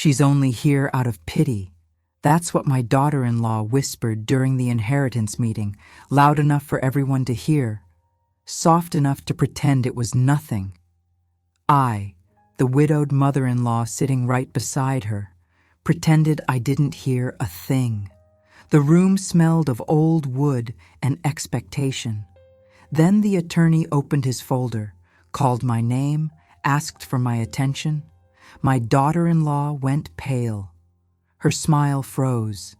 She's only here out of pity. That's what my daughter-in-law whispered during the inheritance meeting, loud enough for everyone to hear, soft enough to pretend it was nothing. I, the widowed mother-in-law sitting right beside her, pretended I didn't hear a thing. The room smelled of old wood and expectation. Then the attorney opened his folder, called my name, asked for my attention. My daughter-in-law went pale. Her smile froze.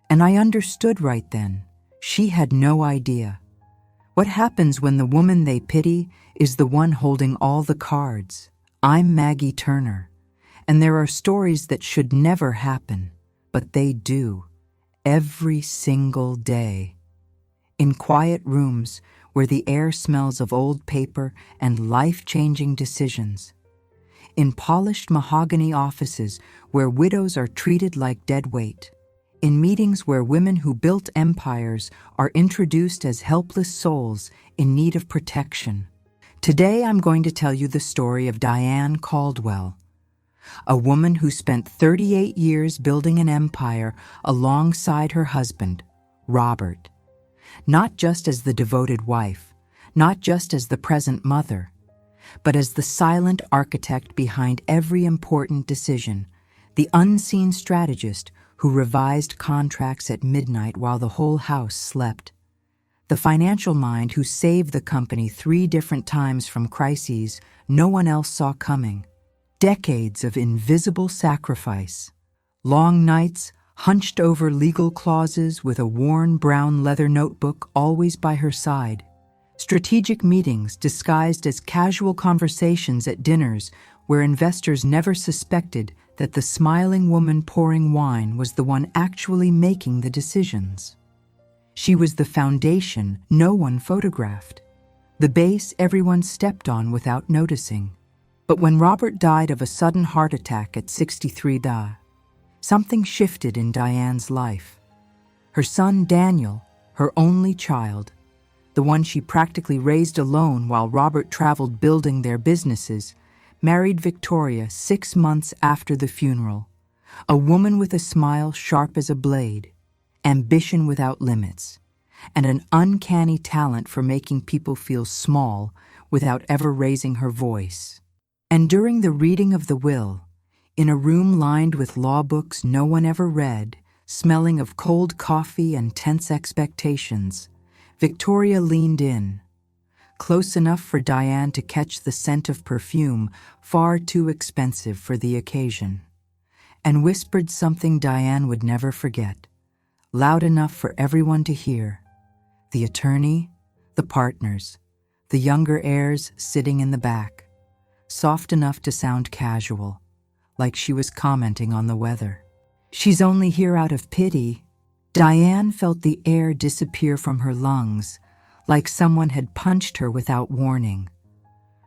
And I understood right then. She had no idea. What happens when the woman they pity is the one holding all the cards? I'm Maggie Turner, and there are stories that should never happen, but they do, every single day. In quiet rooms where the air smells of old paper and life-changing decisions. In polished mahogany offices where widows are treated like dead weight. In meetings where women who built empires are introduced as helpless souls in need of protection. Today I'm going to tell you the story of Diane Caldwell, a woman who spent 38 years building an empire alongside her husband, Robert. Not just as the devoted wife, not just as the present mother, but as the silent architect behind every important decision, the unseen strategist who revised contracts at midnight while the whole house slept, the financial mind who saved the company 3 different times from crises no one else saw coming, decades of invisible sacrifice, long nights hunched over legal clauses with a worn brown leather notebook always by her side, strategic meetings disguised as casual conversations at dinners where investors never suspected that the smiling woman pouring wine was the one actually making the decisions. She was the foundation no one photographed, the base everyone stepped on without noticing. But when Robert died of a sudden heart attack at 63, something shifted in Diane's life. Her son Daniel, her only child, the one she practically raised alone while Robert traveled building their businesses, married Victoria 6 months after the funeral, a woman with a smile sharp as a blade, ambition without limits, and an uncanny talent for making people feel small without ever raising her voice. And during the reading of the will, in a room lined with law books no one ever read, smelling of cold coffee and tense expectations, Victoria leaned in, close enough for Diane to catch the scent of perfume far too expensive for the occasion, and whispered something Diane would never forget, loud enough for everyone to hear. The attorney, the partners, the younger heirs sitting in the back, soft enough to sound casual, like she was commenting on the weather. She's only here out of pity. Diane felt the air disappear from her lungs, like someone had punched her without warning.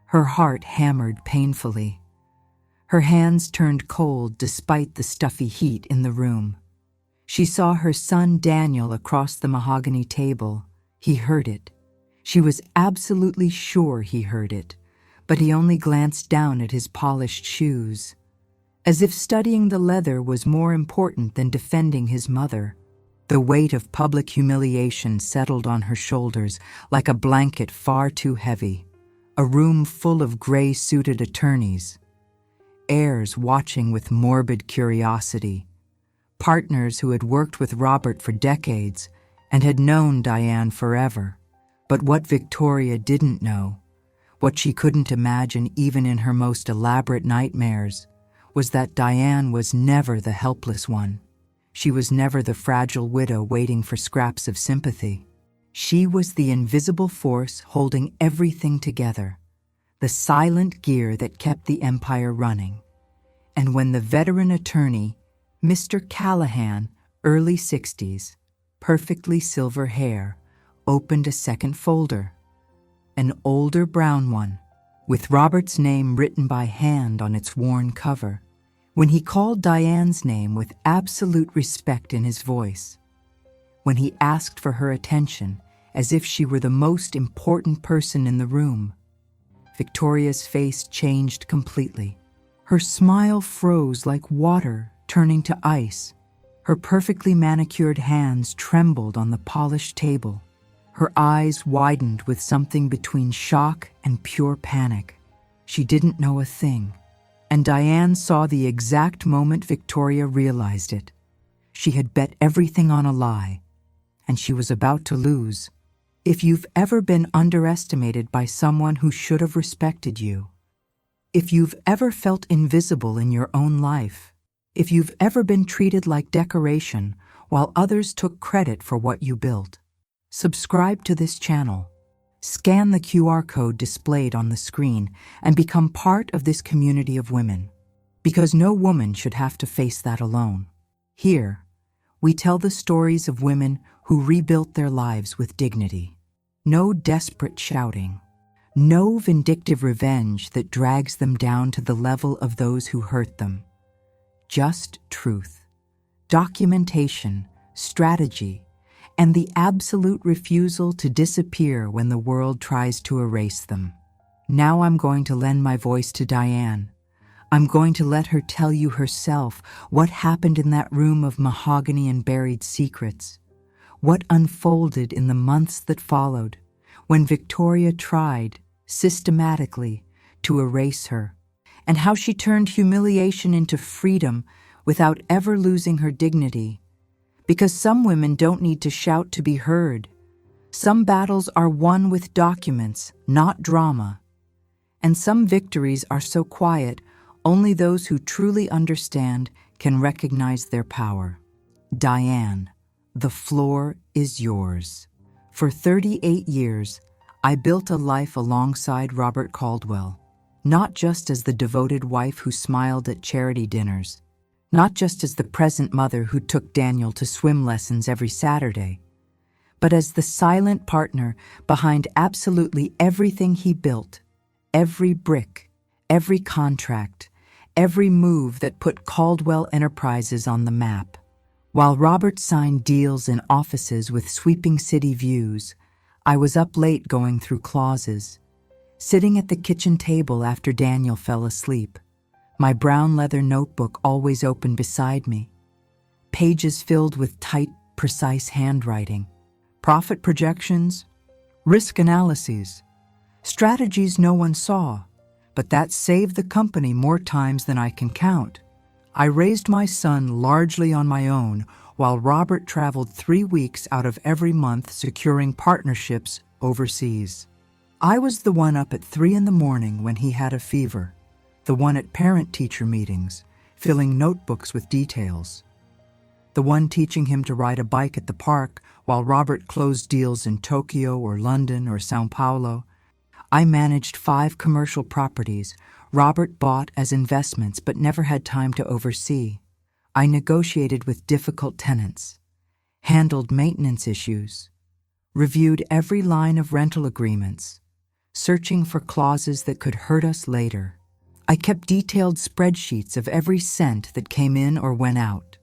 Her heart hammered painfully. Her hands turned cold despite the stuffy heat in the room. She saw her son Daniel across the mahogany table. He heard it. She was absolutely sure he heard it, but he only glanced down at his polished shoes, as if studying the leather was more important than defending his mother. The weight of public humiliation settled on her shoulders like a blanket far too heavy. A room full of gray-suited attorneys, heirs watching with morbid curiosity, partners who had worked with Robert for decades and had known Diane forever. But what Victoria didn't know, what she couldn't imagine even in her most elaborate nightmares, was that Diane was never the helpless one. She was never the fragile widow waiting for scraps of sympathy. She was the invisible force holding everything together, the silent gear that kept the empire running. And when the veteran attorney, Mr. Callahan, early 60s, perfectly silver hair, opened a second folder, an older brown one, with Robert's name written by hand on its worn cover, when he called Diane's name with absolute respect in his voice, when he asked for her attention as if she were the most important person in the room, Victoria's face changed completely. Her smile froze like water turning to ice. Her perfectly manicured hands trembled on the polished table. Her eyes widened with something between shock and pure panic. She didn't know a thing, and Diane saw the exact moment Victoria realized it. She had bet everything on a lie, and she was about to lose. If you've ever been underestimated by someone who should have respected you, if you've ever felt invisible in your own life, if you've ever been treated like decoration while others took credit for what you built, subscribe to this channel. Scan the QR code displayed on the screen and become part of this community of women, because no woman should have to face that alone. Here, we tell the stories of women who rebuilt their lives with dignity. No desperate shouting, no vindictive revenge that drags them down to the level of those who hurt them. Just truth, documentation, strategy, and the absolute refusal to disappear when the world tries to erase them. Now I'm going to lend my voice to Diane. I'm going to let her tell you herself what happened in that room of mahogany and buried secrets, what unfolded in the months that followed, when Victoria tried, systematically, to erase her, and how she turned humiliation into freedom without ever losing her dignity. Because some women don't need to shout to be heard. Some battles are won with documents, not drama. And some victories are so quiet, only those who truly understand can recognize their power. Diane, the floor is yours. For 38 years, I built a life alongside Robert Caldwell, not just as the devoted wife who smiled at charity dinners, not just as the present mother who took Daniel to swim lessons every Saturday, but as the silent partner behind absolutely everything he built, every brick, every contract, every move that put Caldwell Enterprises on the map. While Robert signed deals in offices with sweeping city views, I was up late going through clauses, sitting at the kitchen table after Daniel fell asleep, my brown leather notebook always open beside me, pages filled with tight, precise handwriting, profit projections, risk analyses, strategies no one saw, but that saved the company more times than I can count. I raised my son largely on my own, while Robert traveled 3 weeks out of every month securing partnerships overseas. I was the one up at 3 a.m. when he had a fever, the one at parent-teacher meetings, filling notebooks with details, the one teaching him to ride a bike at the park while Robert closed deals in Tokyo or London or Sao Paulo. I managed 5 commercial properties Robert bought as investments but never had time to oversee. I negotiated with difficult tenants, handled maintenance issues, reviewed every line of rental agreements, searching for clauses that could hurt us later. I kept detailed spreadsheets of every cent that came in or went out.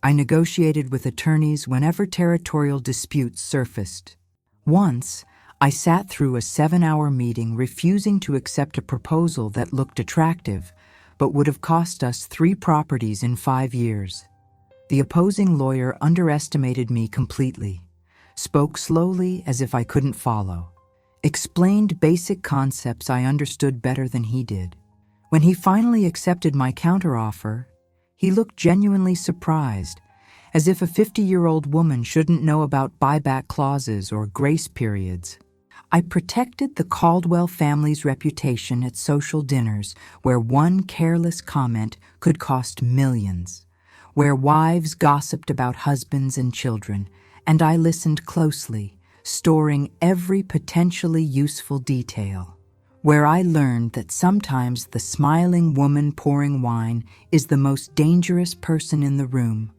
I negotiated with attorneys whenever territorial disputes surfaced. Once, I sat through a 7-hour meeting refusing to accept a proposal that looked attractive, but would have cost us 3 properties in 5 years. The opposing lawyer underestimated me completely, spoke slowly as if I couldn't follow, explained basic concepts I understood better than he did. When he finally accepted my counteroffer, he looked genuinely surprised, as if a 50-year-old woman shouldn't know about buyback clauses or grace periods. I protected the Caldwell family's reputation at social dinners where one careless comment could cost millions, where wives gossiped about husbands and children, and I listened closely, storing every potentially useful detail, where I learned that sometimes the smiling woman pouring wine is the most dangerous person in the room.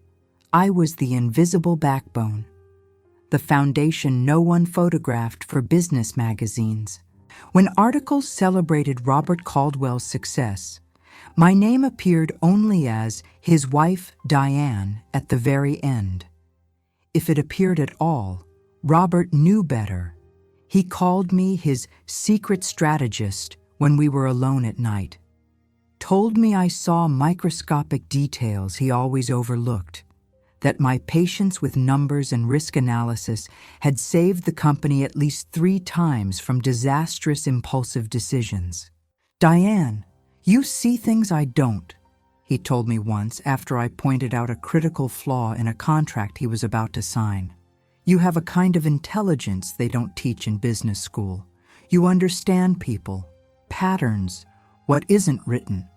I was the invisible backbone, the foundation no one photographed for business magazines. When articles celebrated Robert Caldwell's success, my name appeared only as his wife, Diane, at the very end. If it appeared at all, Robert knew better. He called me his secret strategist when we were alone at night. told me I saw microscopic details he always overlooked, that my patience with numbers and risk analysis had saved the company at least 3 times from disastrous impulsive decisions. "Diane, you see things I don't," he told me once after I pointed out a critical flaw in a contract he was about to sign. "You have a kind of intelligence they don't teach in business school. You understand people, patterns, what isn't written."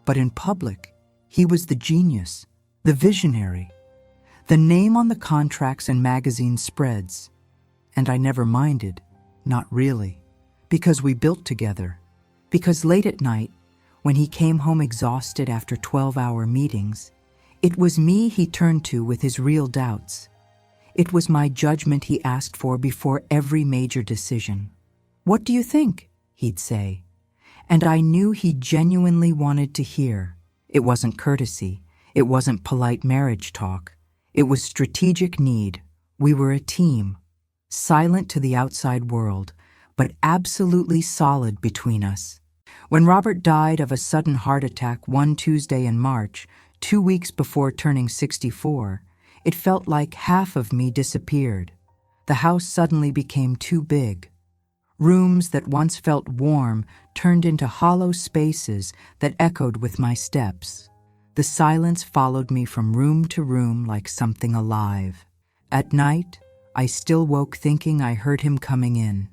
But in public, he was the genius, the visionary. The name on the contracts and magazine spreads, and I never minded, not really, because we built together. Because late at night, when he came home exhausted after 12-hour meetings, it was me he turned to with his real doubts. It was my judgment he asked for before every major decision. "What do you think?" he'd say. And I knew he genuinely wanted to hear. It wasn't courtesy. It wasn't polite marriage talk. It was strategic need. We were a team, silent to the outside world, but absolutely solid between us. When Robert died of a sudden heart attack one Tuesday in March, 2 weeks before turning 64, it felt like half of me disappeared. The house suddenly became too big. Rooms that once felt warm turned into hollow spaces that echoed with my steps. The silence followed me from room to room like something alive. At night, I still woke thinking I heard him coming in,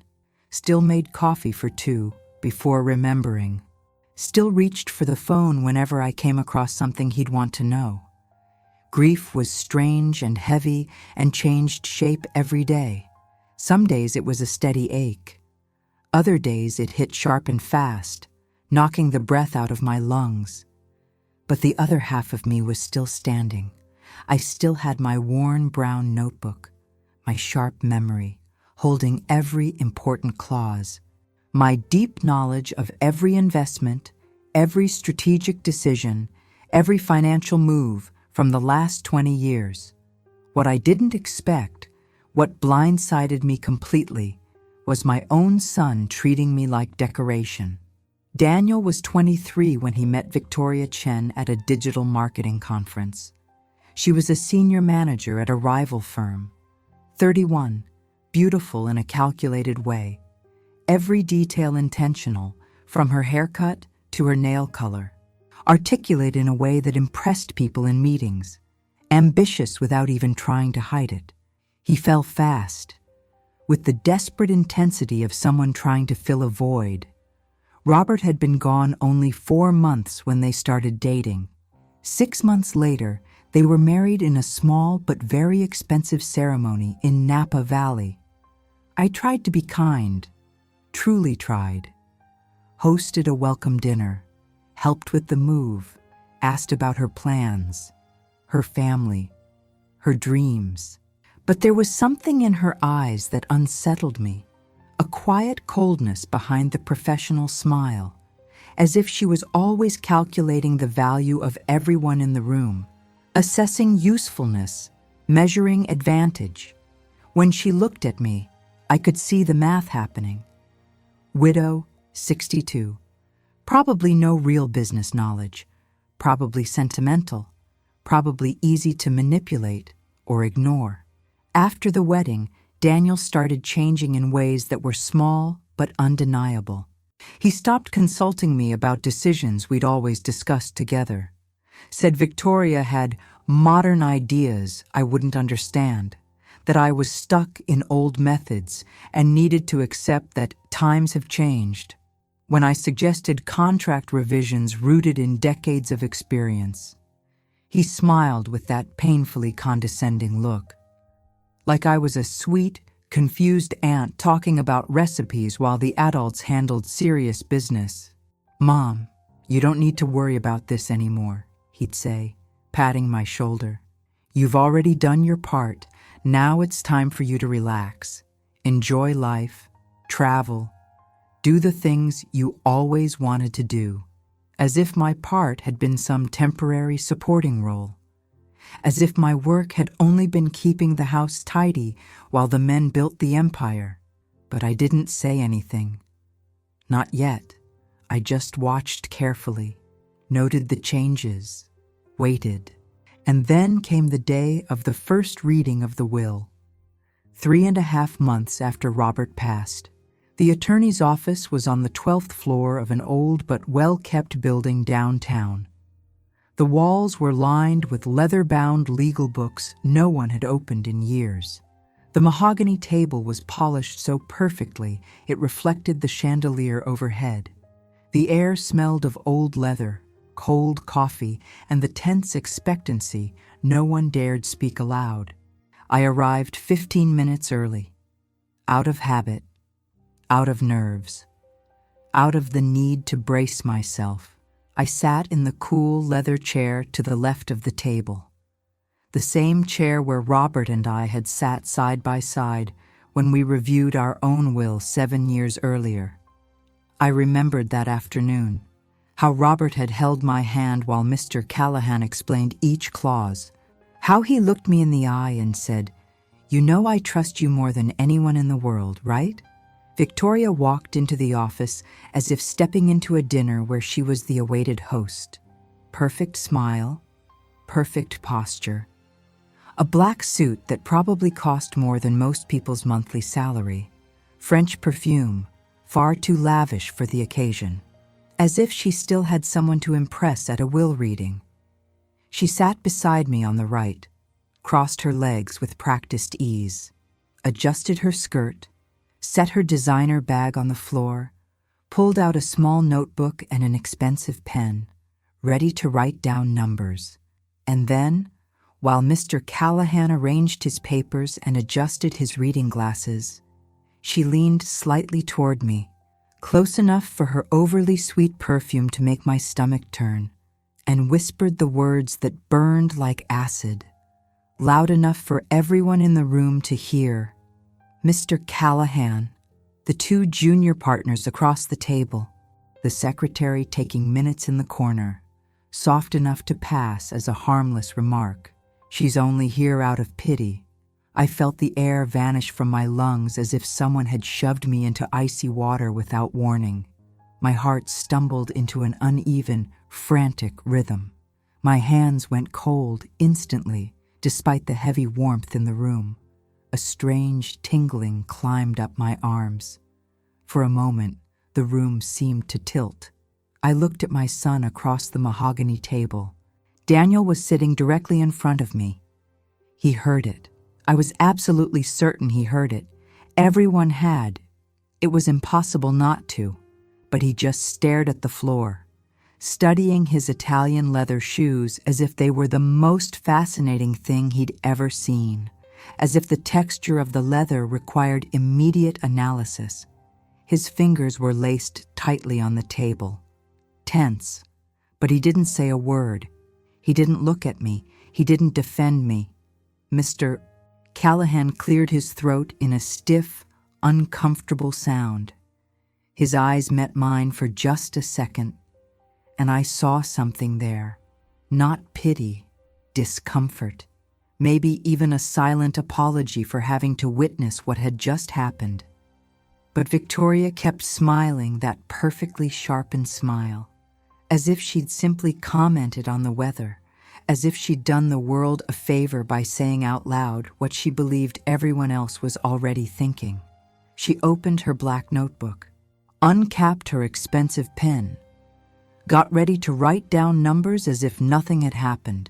still made coffee for 2 before remembering, still reached for the phone whenever I came across something he'd want to know. Grief was strange and heavy and changed shape every day. Some days it was a steady ache. Other days it hit sharp and fast, knocking the breath out of my lungs. But the other half of me was still standing. I still had my worn brown notebook, my sharp memory, holding every important clause, my deep knowledge of every investment, every strategic decision, every financial move from the last 20 years. What I didn't expect, what blindsided me completely, was my own son treating me like decoration. Daniel was 23 when he met Victoria Chen at a digital marketing conference. She was a senior manager at a rival firm. 31, beautiful in a calculated way. Every detail intentional, from her haircut to her nail color. Articulate in a way that impressed people in meetings. Ambitious without even trying to hide it. He fell fast, with the desperate intensity of someone trying to fill a void. Robert had been gone only 4 months when they started dating. 6 months later, they were married in a small but very expensive ceremony in Napa Valley. I tried to be kind, truly tried. Hosted a welcome dinner, helped with the move, asked about her plans, her family, her dreams. But there was something in her eyes that unsettled me, a quiet coldness behind the professional smile, as if she was always calculating the value of everyone in the room, assessing usefulness, measuring advantage. When she looked at me, I could see the math happening. Widow, 62. Probably no real business knowledge, probably sentimental, probably easy to manipulate or ignore. After the wedding, Daniel started changing in ways that were small but undeniable. He stopped consulting me about decisions we'd always discussed together. Said Victoria had modern ideas I wouldn't understand, that I was stuck in old methods and needed to accept that times have changed. When I suggested contract revisions rooted in decades of experience, he smiled with that painfully condescending look. Like I was a sweet, confused aunt talking about recipes while the adults handled serious business. "Mom, you don't need to worry about this anymore," he'd say, patting my shoulder. "You've already done your part. Now it's time for you to relax. Enjoy life, travel, do the things you always wanted to do." As if my part had been some temporary supporting role. As if my work had only been keeping the house tidy while the men built the empire. But I didn't say anything. Not yet. I just watched carefully. noted the changes, waited. And then came the day of the first reading of the will. 3.5 months after Robert passed, the attorney's office was on the 12th floor of an old but well-kept building downtown. The walls were lined with leather-bound legal books no one had opened in years. The mahogany table was polished so perfectly it reflected the chandelier overhead. The air smelled of old leather, cold coffee, and the tense expectancy no one dared speak aloud. I arrived 15 minutes early. Out of habit, out of nerves, out of the need to brace myself, I sat in the cool leather chair to the left of the table. The same chair where Robert and I had sat side by side when we reviewed our own will 7 years earlier. I remembered that afternoon, how Robert had held my hand while Mr. Callahan explained each clause, how he looked me in the eye and said, "You know I trust you more than anyone in the world, right?" Victoria walked into the office as if stepping into a dinner where she was the awaited host. Perfect smile, perfect posture. A black suit that probably cost more than most people's monthly salary. French perfume, far too lavish for the occasion. As if she still had someone to impress at a will reading. She sat beside me on the right, crossed her legs with practiced ease, adjusted her skirt, set her designer bag on the floor, pulled out a small notebook and an expensive pen, ready to write down numbers. And then, while Mr. Callahan arranged his papers and adjusted his reading glasses, she leaned slightly toward me, close enough for her overly sweet perfume to make my stomach turn, and whispered the words that burned like acid, loud enough for everyone in the room to hear. Mr. Callahan, the 2 junior partners across the table, the secretary taking minutes in the corner, soft enough to pass as a harmless remark. "She's only here out of pity." I felt the air vanish from my lungs as if someone had shoved me into icy water without warning. My heart stumbled into an uneven, frantic rhythm. My hands went cold instantly, despite the heavy warmth in the room. A strange tingling climbed up my arms. For a moment, the room seemed to tilt. I looked at my son across the mahogany table. Daniel was sitting directly in front of me. He heard it. I was absolutely certain he heard it. Everyone had. It was impossible not to. But he just stared at the floor, studying his Italian leather shoes as if they were the most fascinating thing he'd ever seen, as if the texture of the leather required immediate analysis. His fingers were laced tightly on the table, tense, but he didn't say a word. He didn't look at me. He didn't defend me. Mr. Callahan cleared his throat in a stiff, uncomfortable sound. His eyes met mine for just a second, and I saw something there. Not pity, discomfort, maybe even a silent apology for having to witness what had just happened. But Victoria kept smiling that perfectly sharpened smile, as if she'd simply commented on the weather, as if she'd done the world a favor by saying out loud what she believed everyone else was already thinking. She opened her black notebook, uncapped her expensive pen, got ready to write down numbers as if nothing had happened,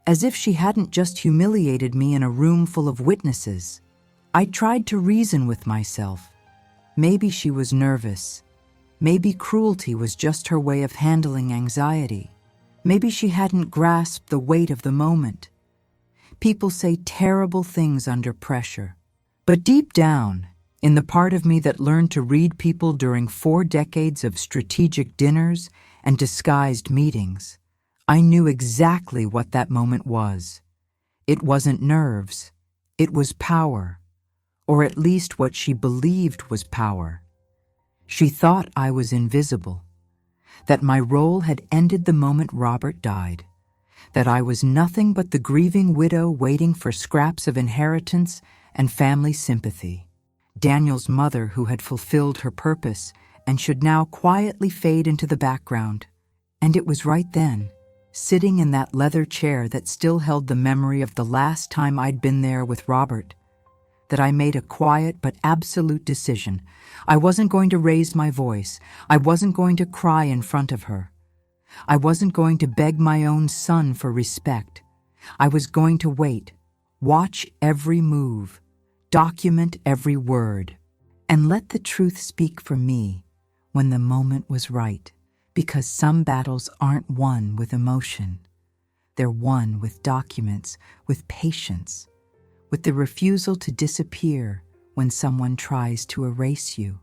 as if she hadn't just humiliated me in a room full of witnesses. I tried to reason with myself. Maybe she was nervous. Maybe cruelty was just her way of handling anxiety. Maybe she hadn't grasped the weight of the moment. People say terrible things under pressure. But deep down, in the part of me that learned to read people during 4 decades of strategic dinners and disguised meetings, I knew exactly what that moment was. It wasn't nerves. It was power. Or at least what she believed was power. She thought I was invisible, that my role had ended the moment Robert died, that I was nothing but the grieving widow waiting for scraps of inheritance and family sympathy, Daniel's mother who had fulfilled her purpose and should now quietly fade into the background, And it was right then, sitting in that leather chair that still held the memory of the last time I'd been there with Robert, that I made a quiet but absolute decision. I wasn't going to raise my voice. I wasn't going to cry in front of her. I wasn't going to beg my own son for respect. I was going to wait, watch every move, document every word, and let the truth speak for me when the moment was right. Because some battles aren't won with emotion. They're won with documents, with patience, with the refusal to disappear when someone tries to erase you.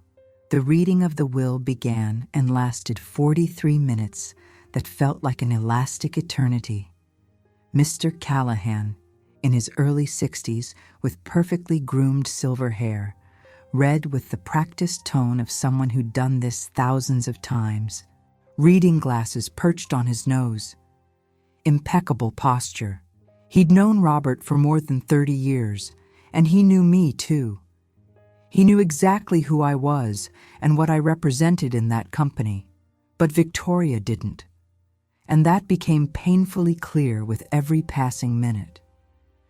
The reading of the will began and lasted 43 minutes that felt like an elastic eternity. Mr. Callahan, in his early 60s, with perfectly groomed silver hair, read with the practiced tone of someone who'd done this thousands of times. Reading glasses perched on his nose. Impeccable posture. He'd known Robert for more than 30 years, and he knew me too. He knew exactly who I was and what I represented in that company. But Victoria didn't. And that became painfully clear with every passing minute.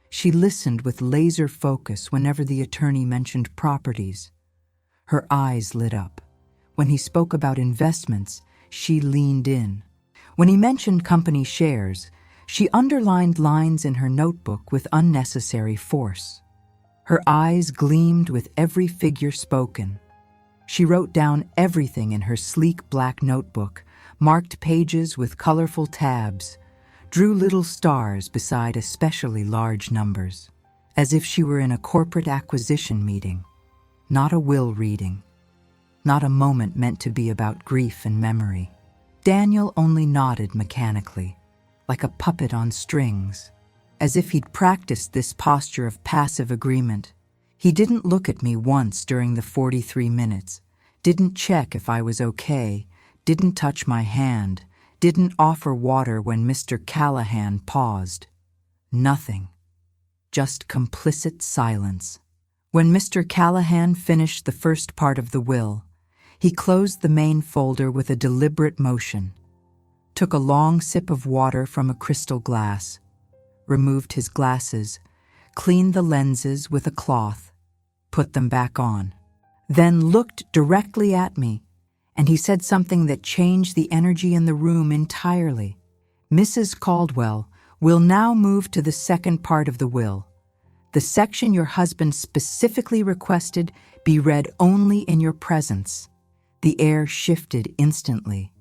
She listened with laser focus whenever the attorney mentioned properties. Her eyes lit up. When he spoke about investments, she leaned in. When he mentioned company shares, she underlined lines in her notebook with unnecessary force. Her eyes gleamed with every figure spoken. She wrote down everything in her sleek black notebook, marked pages with colorful tabs, drew little stars beside especially large numbers, as if she were in a corporate acquisition meeting, not a will reading. Not a moment meant to be about grief and memory. Daniel only nodded mechanically, like a puppet on strings, as if he'd practiced this posture of passive agreement. He didn't look at me once during the 43 minutes, didn't check if I was okay, didn't touch my hand, didn't offer water when Mr. Callahan paused. Nothing. Just complicit silence. When Mr. Callahan finished the first part of the will, he closed the main folder with a deliberate motion, took a long sip of water from a crystal glass, removed his glasses, cleaned the lenses with a cloth, put them back on, then looked directly at me, and he said something that changed the energy in the room entirely. "Mrs. Caldwell, we'll now move to the second part of the will. The section your husband specifically requested be read only in your presence." The air shifted instantly,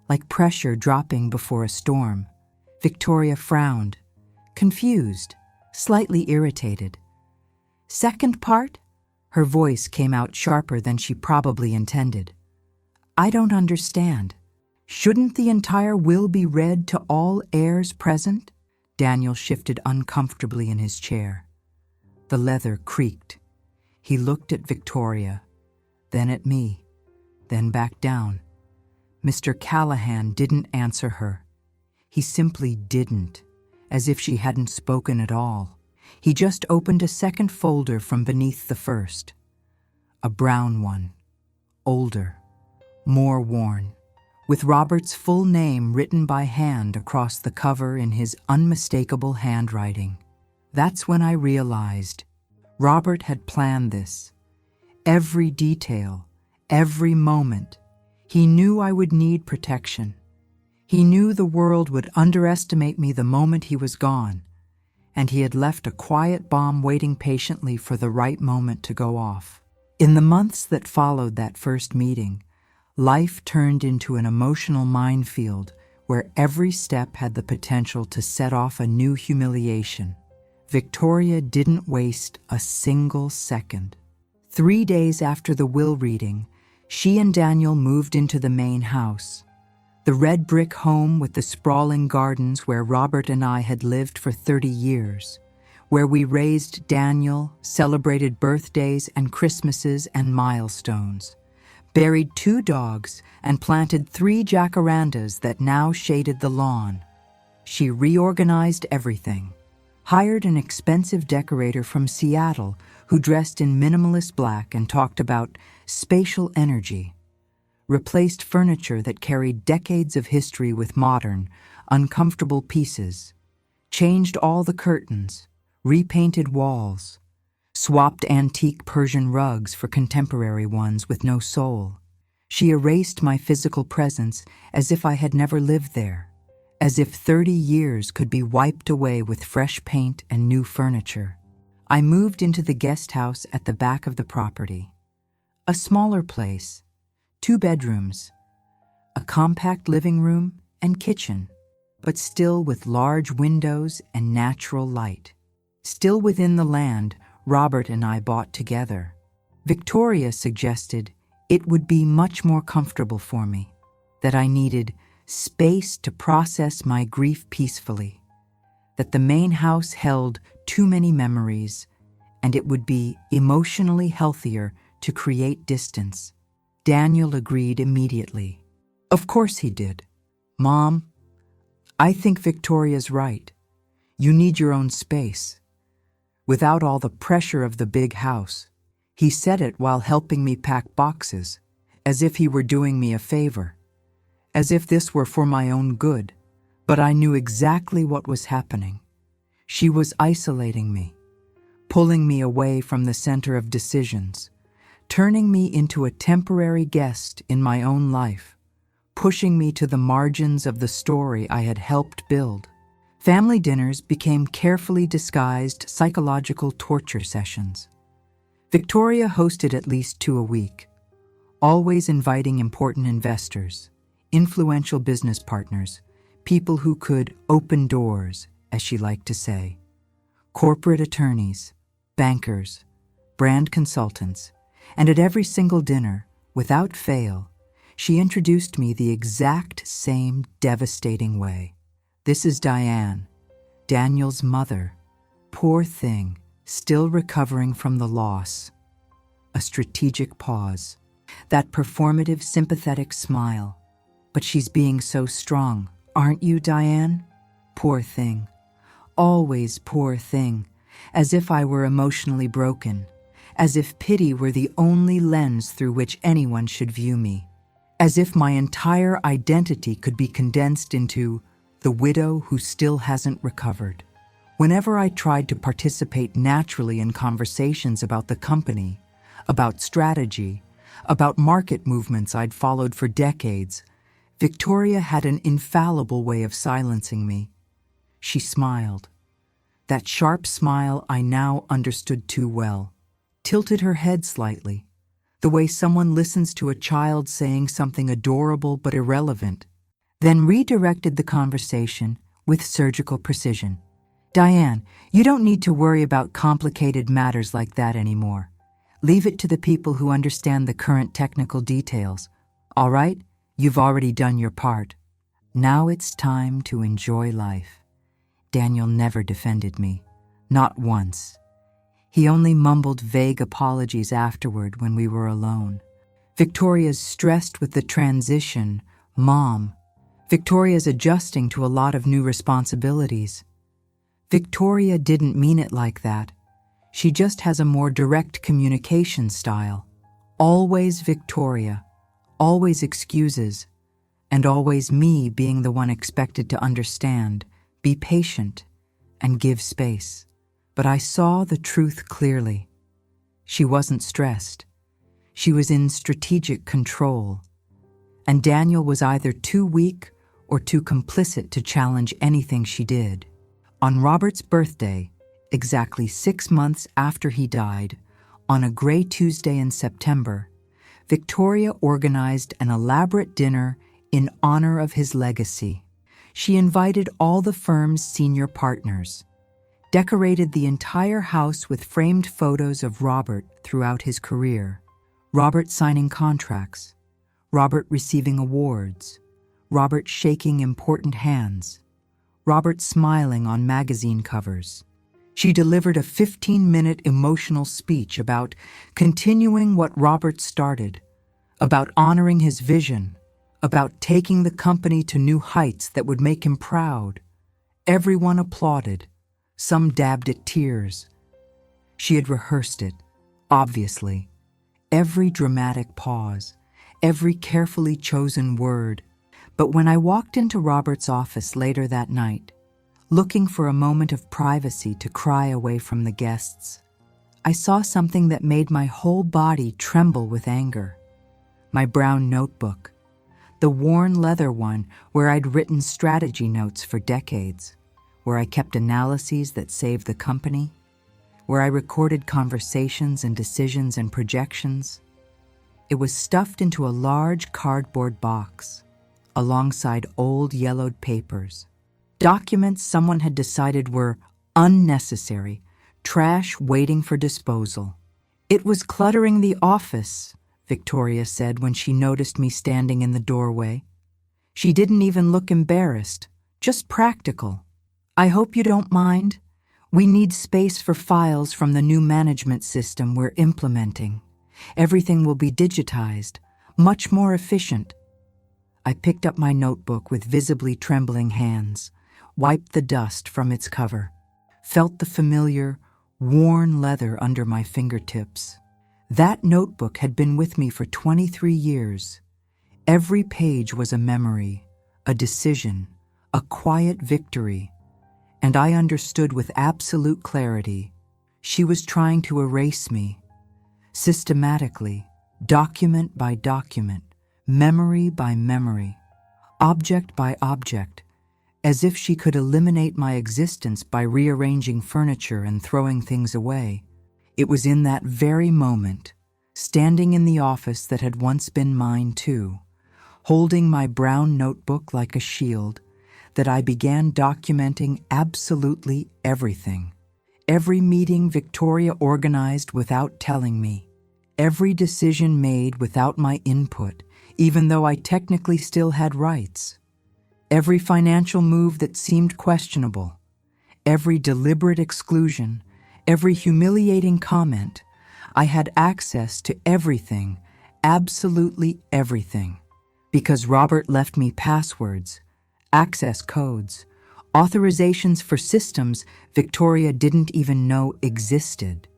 like pressure dropping before a storm. Victoria frowned, confused, slightly irritated. "Second part?" Her voice came out sharper than she probably intended. "I don't understand. Shouldn't the entire will be read to all heirs present?" Daniel shifted uncomfortably in his chair. The leather creaked. He looked at Victoria, then at me, then back down. Mr. Callahan didn't answer her. He simply didn't, as if she hadn't spoken at all. He just opened a second folder from beneath the first. A brown one, older, more worn, with Robert's full name written by hand across the cover in his unmistakable handwriting. That's when I realized Robert had planned this. Every detail, every moment. He knew I would need protection. He knew the world would underestimate me the moment he was gone, and he had left a quiet bomb waiting patiently for the right moment to go off. In the months that followed that first meeting, life turned into an emotional minefield where every step had the potential to set off a new humiliation. Victoria didn't waste a single second. 3 days after the will reading, she and Daniel moved into the main house, the red brick home with the sprawling gardens where Robert and I had lived for 30 years, where we raised Daniel, celebrated birthdays and Christmases and milestones, buried 2 dogs, and planted 3 jacarandas that now shaded the lawn. She reorganized everything, hired an expensive decorator from Seattle who dressed in minimalist black and talked about spatial energy, replaced furniture that carried decades of history with modern, uncomfortable pieces, changed all the curtains, repainted walls, swapped antique Persian rugs for contemporary ones with no soul. She erased my physical presence as if I had never lived there, as if 30 years could be wiped away with fresh paint and new furniture. I moved into the guest house at the back of the property. A smaller place, 2 bedrooms, a compact living room and kitchen, but still with large windows and natural light. Still within the land Robert and I bought together. Victoria suggested it would be much more comfortable for me, that I needed space to process my grief peacefully, that the main house held too many memories, and it would be emotionally healthier to create distance. Daniel agreed immediately. Of course he did. Mom, I think Victoria's right. You need your own space. Without all the pressure of the big house. He said it while helping me pack boxes, as if he were doing me a favor, as if this were for my own good. But I knew exactly what was happening. She was isolating me, pulling me away from the center of decisions, turning me into a temporary guest in my own life, pushing me to the margins of the story I had helped build. Family dinners became carefully disguised psychological torture sessions. Victoria hosted at least 2 a week, always inviting important investors, influential business partners, people who could open doors, as she liked to say, corporate attorneys, bankers, brand consultants, and at every single dinner, without fail, she introduced me the exact same devastating way. This is Diane, Daniel's mother. Poor thing, still recovering from the loss. A strategic pause. That performative, sympathetic smile. But she's being so strong, aren't you, Diane? Poor thing. Always poor thing. As if I were emotionally broken. As if pity were the only lens through which anyone should view me. As if my entire identity could be condensed into the widow who still hasn't recovered. Whenever I tried to participate naturally in conversations about the company, about strategy, about market movements I'd followed for decades, Victoria had an infallible way of silencing me. She smiled. That sharp smile I now understood too well, tilted her head slightly, the way someone listens to a child saying something adorable but irrelevant, then redirected the conversation with surgical precision. Diane, you don't need to worry about complicated matters like that anymore. Leave it to the people who understand the current technical details. All right? You've already done your part. Now it's time to enjoy life. Daniel never defended me. Not once. He only mumbled vague apologies afterward when we were alone. Victoria's stressed with the transition. Mom. Victoria's adjusting to a lot of new responsibilities. Victoria didn't mean it like that. She just has a more direct communication style. Always Victoria, always excuses, and always me being the one expected to understand, be patient, and give space. But I saw the truth clearly. She wasn't stressed. She was in strategic control. And Daniel was either too weak or too complicit to challenge anything she did. On Robert's birthday, exactly 6 months after he died, on a gray Tuesday in September, Victoria organized an elaborate dinner in honor of his legacy. She invited all the firm's senior partners, decorated the entire house with framed photos of Robert throughout his career, Robert signing contracts, Robert receiving awards, Robert shaking important hands, Robert smiling on magazine covers. She delivered a 15-minute emotional speech about continuing what Robert started, about honoring his vision, about taking the company to new heights that would make him proud. Everyone applauded. Some dabbed at tears. She had rehearsed it, obviously. Every dramatic pause, every carefully chosen word. But when I walked into Robert's office later that night, looking for a moment of privacy to cry away from the guests, I saw something that made my whole body tremble with anger. My brown notebook, the worn leather one where I'd written strategy notes for decades, where I kept analyses that saved the company, where I recorded conversations and decisions and projections. It was stuffed into a large cardboard box, alongside old yellowed papers, documents someone had decided were unnecessary, trash waiting for disposal. "It was cluttering the office," Victoria said when she noticed me standing in the doorway. She didn't even look embarrassed, just practical. "I hope you don't mind. We need space for files from the new management system we're implementing. Everything will be digitized, much more efficient." I picked up my notebook with visibly trembling hands, wiped the dust from its cover, felt the familiar, worn leather under my fingertips. That notebook had been with me for 23 years. Every page was a memory, a decision, a quiet victory, and I understood with absolute clarity she was trying to erase me. Systematically, document by document, memory by memory, object by object, as if she could eliminate my existence by rearranging furniture and throwing things away. It was in that very moment, standing in the office that had once been mine too, holding my brown notebook like a shield, that I began documenting absolutely everything. Every meeting Victoria organized without telling me, every decision made without my input, even though I technically still had rights, every financial move that seemed questionable, every deliberate exclusion, every humiliating comment. I had access to everything, absolutely everything, because Robert left me passwords, access codes, authorizations for systems Victoria didn't even know existed.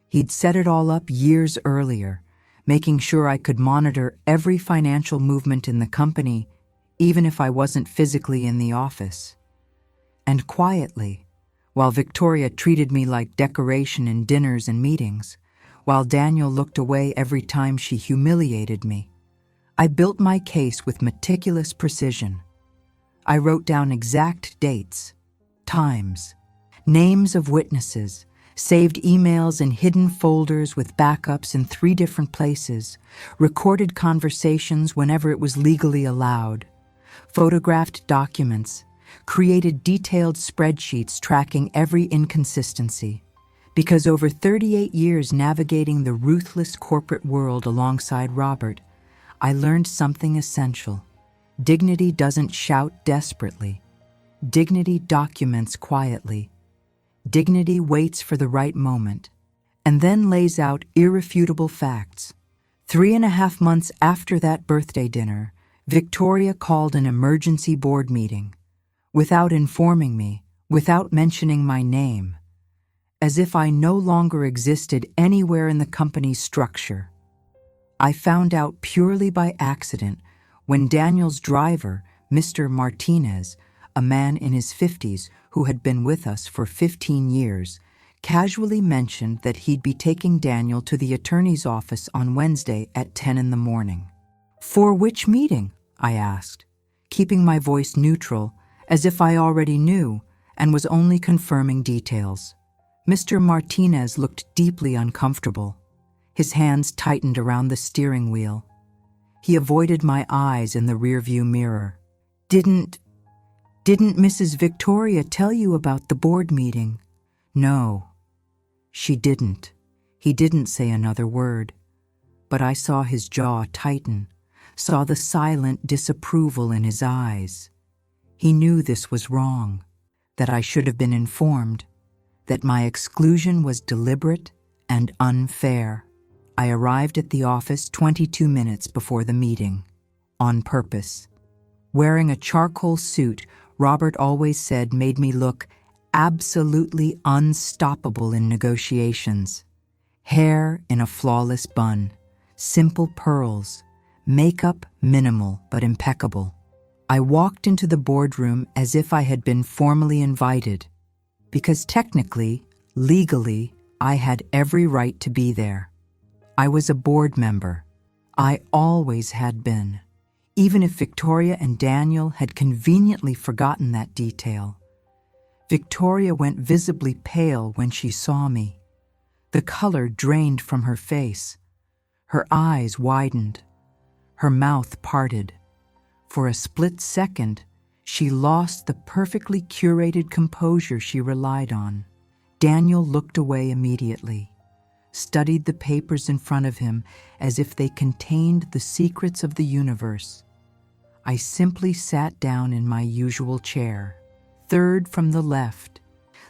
He'd set it all up years earlier, making sure I could monitor every financial movement in the company, even if I wasn't physically in the office. And quietly, while Victoria treated me like decoration in dinners and meetings, while Daniel looked away every time she humiliated me, I built my case with meticulous precision. I wrote down exact dates, times, names of witnesses, saved emails in hidden folders with backups in 3 different places, recorded conversations whenever it was legally allowed, photographed documents, created detailed spreadsheets tracking every inconsistency. Because over 38 years navigating the ruthless corporate world alongside Robert, I learned something essential. Dignity doesn't shout desperately. Dignity documents quietly. Dignity waits for the right moment, and then lays out irrefutable facts. 3.5 months after that birthday dinner, Victoria called an emergency board meeting, without informing me, without mentioning my name, as if I no longer existed anywhere in the company's structure. I found out purely by accident when Daniel's driver, Mr. Martinez, a man in his 50s who had been with us for 15 years, casually mentioned that he'd be taking Daniel to the attorney's office on Wednesday at 10 in the morning. "For which meeting?" I asked, keeping my voice neutral, as if I already knew and was only confirming details. Mr. Martinez looked deeply uncomfortable. His hands tightened around the steering wheel. He avoided my eyes in the rearview mirror. Didn't Mrs. Victoria tell you about the board meeting?" "No, she didn't." He didn't say another word, but I saw his jaw tighten, saw the silent disapproval in his eyes. He knew this was wrong, that I should have been informed, that my exclusion was deliberate and unfair. I arrived at the office 22 minutes before the meeting, on purpose. Wearing a charcoal suit Robert always said made me look absolutely unstoppable in negotiations. Hair in a flawless bun, simple pearls, makeup minimal but impeccable. I walked into the boardroom as if I had been formally invited, because technically, legally, I had every right to be there. I was a board member. I always had been, even if Victoria and Daniel had conveniently forgotten that detail. Victoria went visibly pale when she saw me. The color drained from her face. Her eyes widened. Her mouth parted. For a split second, she lost the perfectly curated composure she relied on. Daniel looked away immediately, studied the papers in front of him as if they contained the secrets of the universe. I simply sat down in my usual chair, third from the left,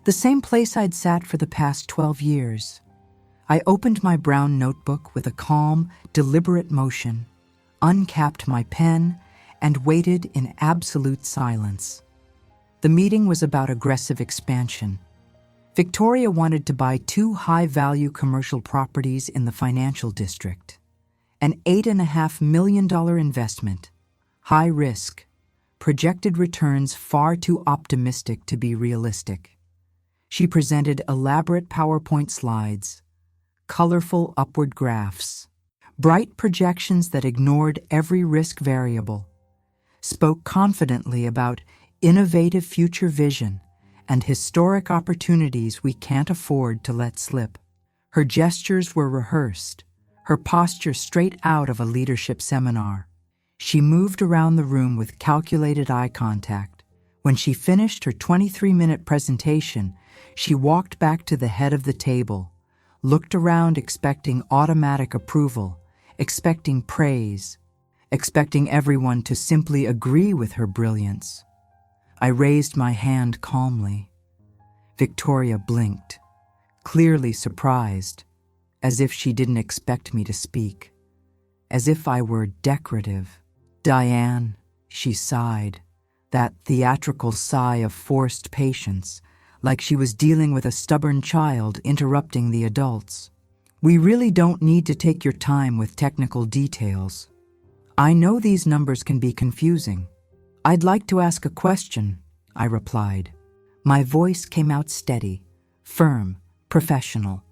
the same place I'd sat for the past 12 years. I opened my brown notebook with a calm, deliberate motion, uncapped my pen, and waited in absolute silence. The meeting was about aggressive expansion. Victoria wanted to buy 2 high-value commercial properties in the financial district. An $8.5 million investment, high risk, projected returns far too optimistic to be realistic. She presented elaborate PowerPoint slides, colorful upward graphs, bright projections that ignored every risk variable, spoke confidently about innovative future vision and historic opportunities we can't afford to let slip. Her gestures were rehearsed, her posture straight out of a leadership seminar. She moved around the room with calculated eye contact. When she finished her 23-minute presentation, she walked back to the head of the table, looked around expecting automatic approval, expecting praise, expecting everyone to simply agree with her brilliance. I raised my hand calmly. Victoria blinked, clearly surprised, as if she didn't expect me to speak, as if I were decorative. "Diane," she sighed, that theatrical sigh of forced patience, like she was dealing with a stubborn child interrupting the adults. "We really don't need to take your time with technical details. I know these numbers can be confusing. I'd like to ask a question," I replied. My voice came out steady, firm, professional,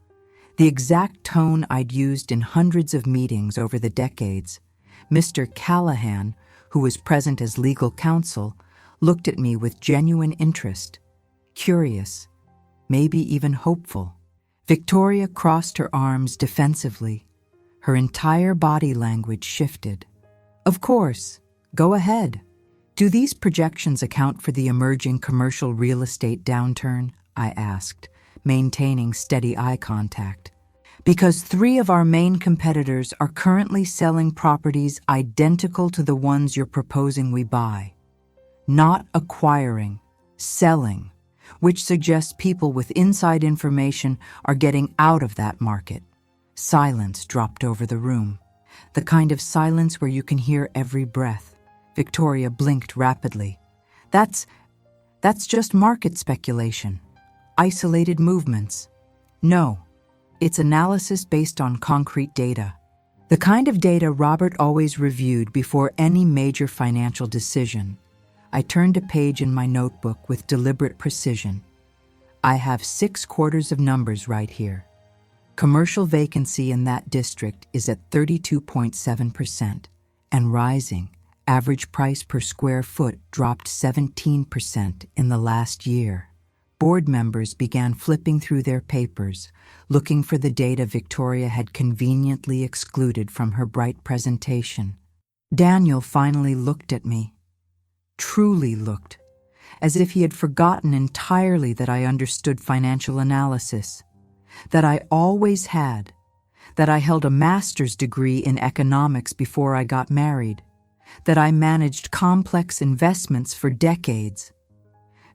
the exact tone I'd used in hundreds of meetings over the decades. Mr. Callahan, who was present as legal counsel, looked at me with genuine interest, curious, maybe even hopeful. Victoria crossed her arms defensively. Her entire body language shifted. "Of course, go ahead." "Do these projections account for the emerging commercial real estate downturn?" I asked, maintaining steady eye contact. "Because 3 of our main competitors are currently selling properties identical to the ones you're proposing we buy. Not acquiring, selling, which suggests people with inside information are getting out of that market." Silence dropped over the room, the kind of silence where you can hear every breath. Victoria blinked rapidly. That's just market speculation. Isolated movements. No, it's analysis based on concrete data. The kind of data Robert always reviewed before any major financial decision. I turned a page in my notebook with deliberate precision. I have 6 quarters of numbers right here. Commercial vacancy in that district is at 32.7% and rising. Average price per square foot dropped 17% in the last year. Board members began flipping through their papers, looking for the data Victoria had conveniently excluded from her bright presentation. Daniel finally looked at me. Truly looked, as if he had forgotten entirely that I understood financial analysis, that I always had, that I held a master's degree in economics before I got married, that I managed complex investments for decades.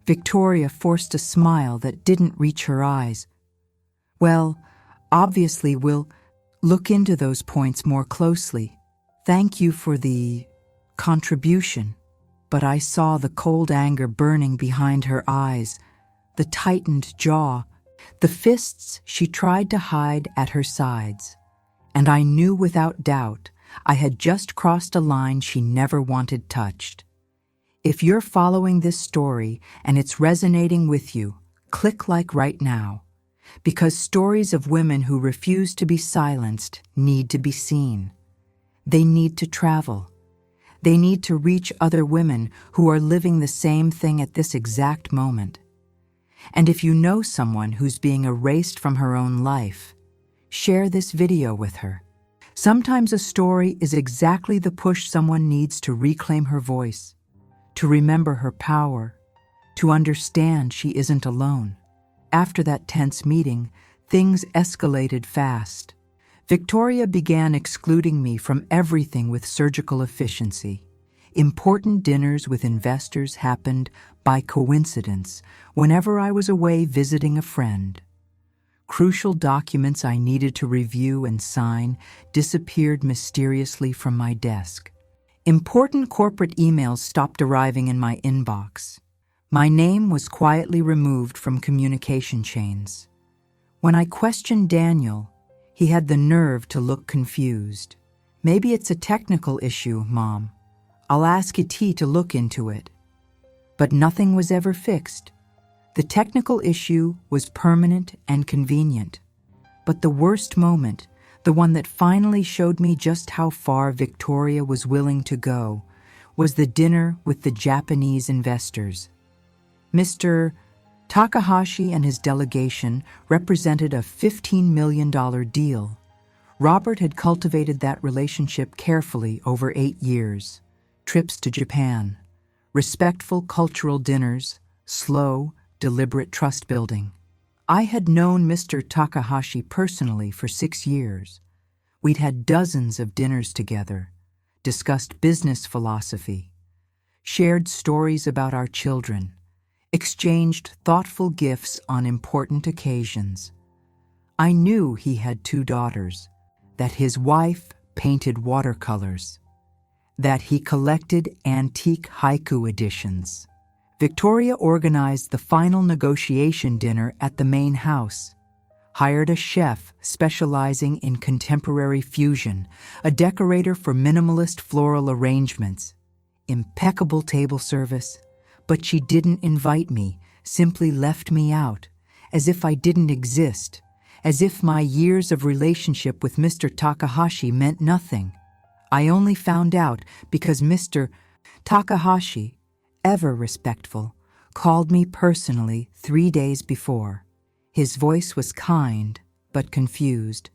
Victoria forced a smile that didn't reach her eyes. "Well, obviously we'll look into those points more closely. Thank you for the contribution." But I saw the cold anger burning behind her eyes, the tightened jaw, the fists she tried to hide at her sides. And I knew without doubt I had just crossed a line she never wanted touched. If you're following this story and it's resonating with you, click like right now, because stories of women who refuse to be silenced need to be seen. They need to travel. They need to reach other women who are living the same thing at this exact moment. And if you know someone who's being erased from her own life, share this video with her. Sometimes a story is exactly the push someone needs to reclaim her voice, to remember her power, to understand she isn't alone. After that tense meeting, things escalated fast. Victoria began excluding me from everything with surgical efficiency. Important dinners with investors happened by coincidence whenever I was away visiting a friend. Crucial documents I needed to review and sign disappeared mysteriously from my desk. Important corporate emails stopped arriving in my inbox. My name was quietly removed from communication chains. When I questioned Daniel, he had the nerve to look confused. Maybe it's a technical issue, Mom. I'll ask IT to look into it. But nothing was ever fixed. The technical issue was permanent and convenient. But the worst moment, the one that finally showed me just how far Victoria was willing to go, was the dinner with the Japanese investors. Mr. Takahashi and his delegation represented a $15 million deal. Robert had cultivated that relationship carefully over 8 years. Trips to Japan, respectful cultural dinners, slow, deliberate trust building. I had known Mr. Takahashi personally for 6 years. We'd had dozens of dinners together, discussed business philosophy, shared stories about our children, exchanged thoughtful gifts on important occasions. I knew he had 2 daughters, that his wife painted watercolors, that he collected antique haiku editions. Victoria organized the final negotiation dinner at the main house, hired a chef specializing in contemporary fusion, a decorator for minimalist floral arrangements, impeccable table service. But she didn't invite me, simply left me out, as if I didn't exist, as if my years of relationship with Mr. Takahashi meant nothing. I only found out because Mr. Takahashi, ever respectful, called me personally 3 days before. His voice was kind, but confused.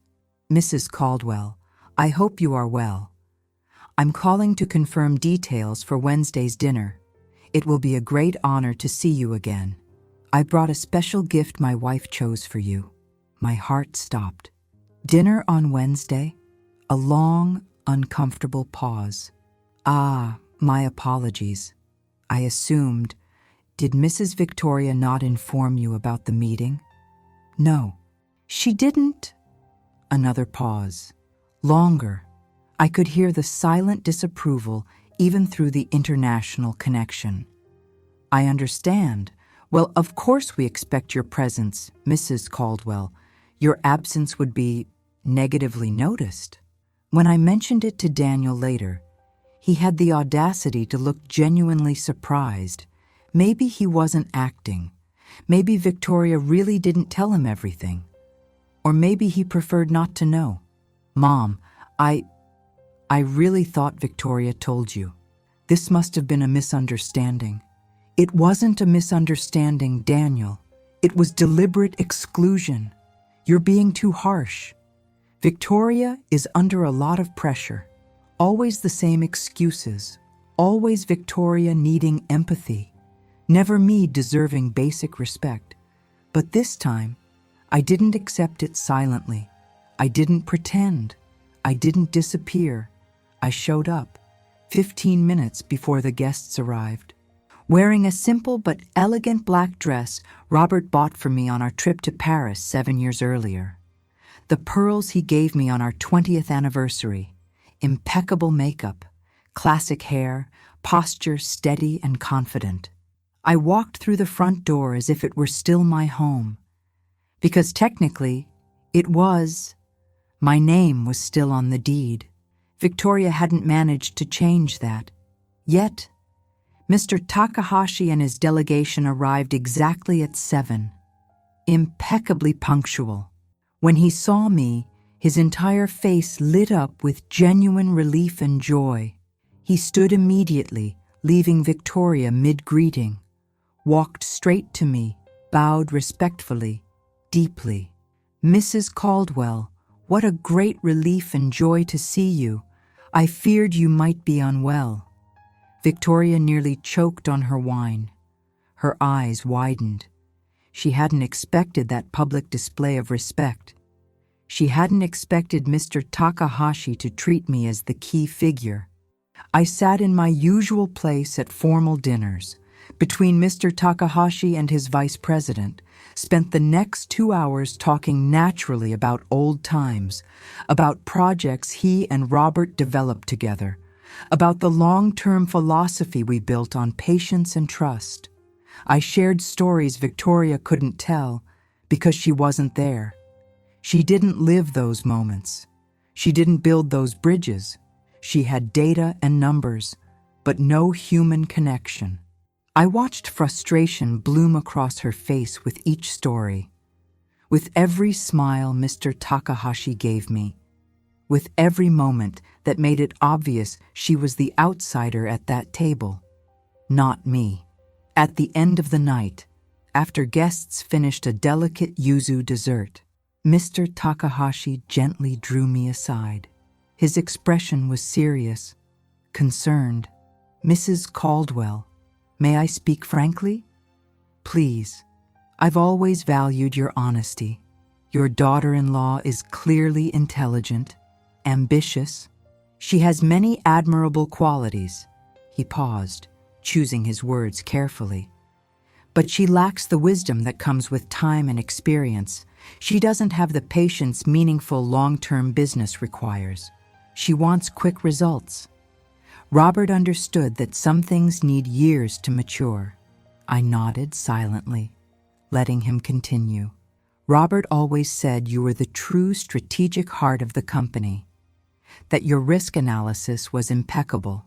"Mrs. Caldwell, I hope you are well. I'm calling to confirm details for Wednesday's dinner. It will be a great honor to see you again. I brought a special gift my wife chose for you." My heart stopped. Dinner on Wednesday? A long, uncomfortable pause. Ah, my apologies. I assumed. Did Mrs. Victoria not inform you about the meeting? No, she didn't. Another pause. Longer. I could hear the silent disapproval even through the international connection. "I understand. Well, of course we expect your presence, Mrs. Caldwell. Your absence would be negatively noticed." When I mentioned it to Daniel later, he had the audacity to look genuinely surprised. Maybe he wasn't acting. Maybe Victoria really didn't tell him everything. Or maybe he preferred not to know. "Mom, I really thought Victoria told you. This must have been a misunderstanding." "It wasn't a misunderstanding, Daniel. It was deliberate exclusion. You're being too harsh. Victoria is under a lot of pressure. Always the same excuses. Always Victoria needing empathy. Never me deserving basic respect. But this time, I didn't accept it silently. I didn't pretend. I didn't disappear. I showed up, 15 minutes before the guests arrived. Wearing a simple but elegant black dress Robert bought for me on our trip to Paris 7 years earlier. The pearls he gave me on our 20th anniversary. Impeccable makeup, classic hair, posture steady and confident. I walked through the front door as if it were still my home. Because technically, it was. My name was still on the deed. Victoria hadn't managed to change that. Yet, Mr. Takahashi and his delegation arrived exactly at 7, impeccably punctual. When he saw me, his entire face lit up with genuine relief and joy. He stood immediately, leaving Victoria mid-greeting, walked straight to me, bowed respectfully, deeply. "Mrs. Caldwell, what a great relief and joy to see you. I feared you might be unwell." Victoria nearly choked on her wine. Her eyes widened. She hadn't expected that public display of respect. She hadn't expected Mr. Takahashi to treat me as the key figure. I sat in my usual place at formal dinners, between Mr. Takahashi and his vice president, spent the next 2 hours talking naturally about old times, about projects he and Robert developed together, about the long-term philosophy we built on patience and trust. I shared stories Victoria couldn't tell because she wasn't there. She didn't live those moments. She didn't build those bridges. She had data and numbers, but no human connection. I watched frustration bloom across her face with each story. With every smile Mr. Takahashi gave me, with every moment that made it obvious she was the outsider at that table, not me. At the end of the night, after guests finished a delicate yuzu dessert, Mr. Takahashi gently drew me aside. His expression was serious, concerned. "Mrs. Caldwell, may I speak frankly? Please, I've always valued your honesty. Your daughter-in-law is clearly intelligent, ambitious. She has many admirable qualities." He paused, choosing his words carefully. "But she lacks the wisdom that comes with time and experience. She doesn't have the patience meaningful long-term business requires. She wants quick results." Robert understood that some things need years to mature. I nodded silently, letting him continue. "Robert always said you were the true strategic heart of the company, that your risk analysis was impeccable,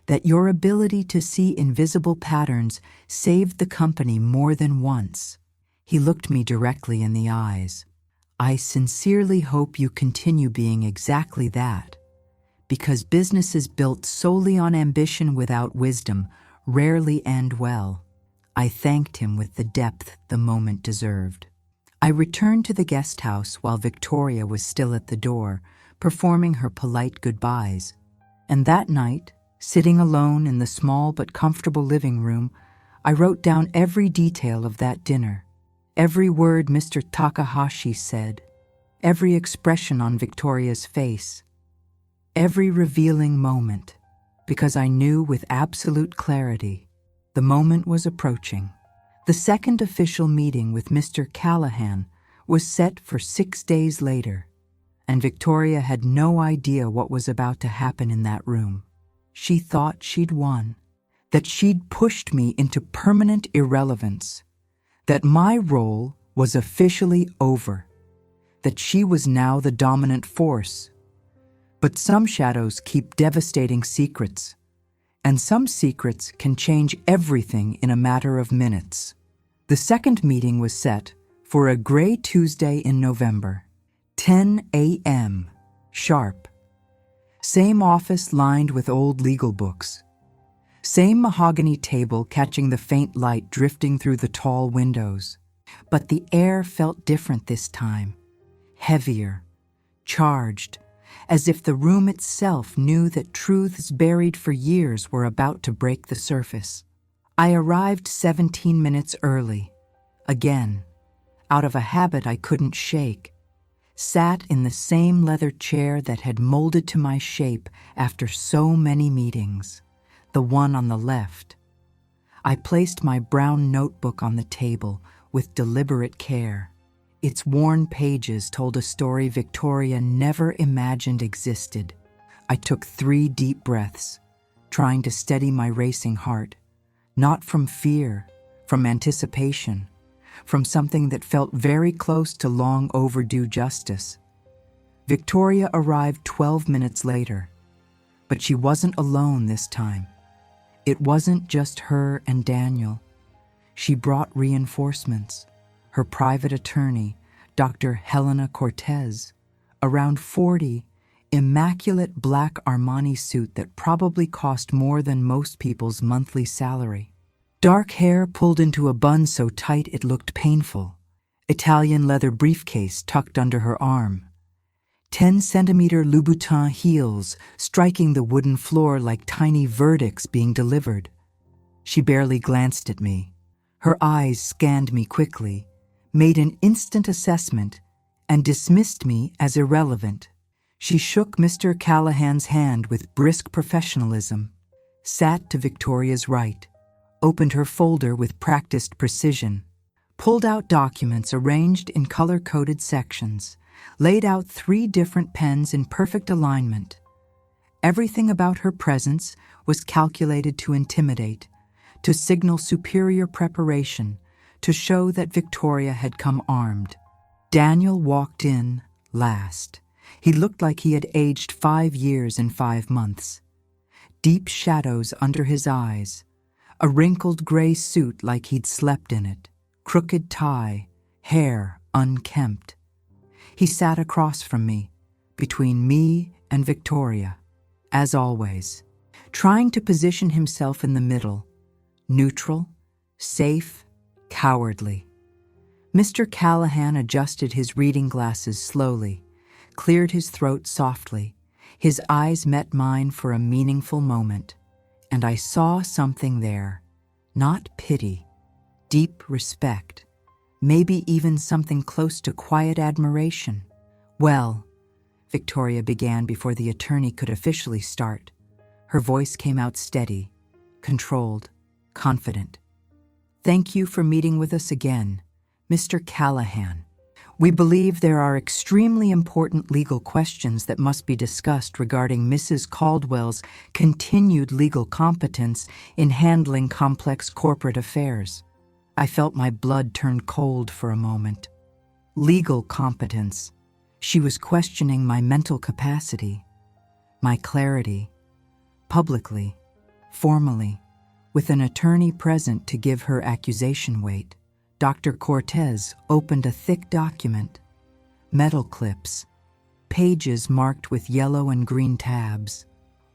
that your ability to see invisible patterns saved the company more than once." He looked me directly in the eyes. "I sincerely hope you continue being exactly that, because businesses built solely on ambition without wisdom rarely end well." I thanked him with the depth the moment deserved. I returned to the guest house while Victoria was still at the door, performing her polite goodbyes. And that night, sitting alone in the small but comfortable living room, I wrote down every detail of that dinner, every word Mr. Takahashi said, every expression on Victoria's face, every revealing moment, because I knew with absolute clarity the moment was approaching. The second official meeting with Mr. Callahan was set for 6 days later, and Victoria had no idea what was about to happen in that room. She thought she'd won, that she'd pushed me into permanent irrelevance, that my role was officially over, that she was now the dominant force. But some shadows keep devastating secrets, and some secrets can change everything in a matter of minutes. The second meeting was set for a gray Tuesday in November, 10 a.m. sharp. Same office lined with old legal books. Same mahogany table catching the faint light drifting through the tall windows. But the air felt different this time, heavier, charged, as if the room itself knew that truths buried for years were about to break the surface. I arrived 17 minutes early, again, out of a habit I couldn't shake, sat in the same leather chair that had molded to my shape after so many meetings, the one on the left. I placed my brown notebook on the table with deliberate care. Its worn pages told a story Victoria never imagined existed. I took 3 deep breaths, trying to steady my racing heart, not from fear, from anticipation, from something that felt very close to long overdue justice. Victoria arrived 12 minutes later, But she wasn't alone this time. It wasn't just her and Daniel. She brought reinforcements. Her private attorney, Dr. Helena Cortez, around 40, immaculate black Armani suit that probably cost more than most people's monthly salary. Dark hair pulled into a bun so tight it looked painful. Italian leather briefcase tucked under her arm. 10-centimeter Louboutin heels striking the wooden floor like tiny verdicts being delivered. She barely glanced at me. Her eyes scanned me quickly, made an instant assessment, and dismissed me as irrelevant. She shook Mr. Callahan's hand with brisk professionalism, sat to Victoria's right, opened her folder with practiced precision, pulled out documents arranged in color-coded sections, laid out 3 different pens in perfect alignment. Everything about her presence was calculated to intimidate, to signal superior preparation, to show that Victoria had come armed. Daniel walked in last. He looked like he had aged 5 years in 5 months. Deep shadows under his eyes, a wrinkled gray suit like he'd slept in it, crooked tie, hair unkempt. He sat across from me, between me and Victoria, as always, trying to position himself in the middle, neutral, safe, cowardly. Mr. Callahan adjusted his reading glasses slowly, cleared his throat softly. His eyes met mine for a meaningful moment, and I saw something there, not pity, deep respect, maybe even something close to quiet admiration. "Well," Victoria began before the attorney could officially start. Her voice came out steady, controlled, confident. "Thank you for meeting with us again, Mr. Callahan. We believe there are extremely important legal questions that must be discussed regarding Mrs. Caldwell's continued legal competence in handling complex corporate affairs." I felt my blood turn cold for a moment. Legal competence. She was questioning my mental capacity, my clarity, publicly, formally, with an attorney present to give her accusation weight. Dr. Cortez opened a thick document, metal clips, pages marked with yellow and green tabs.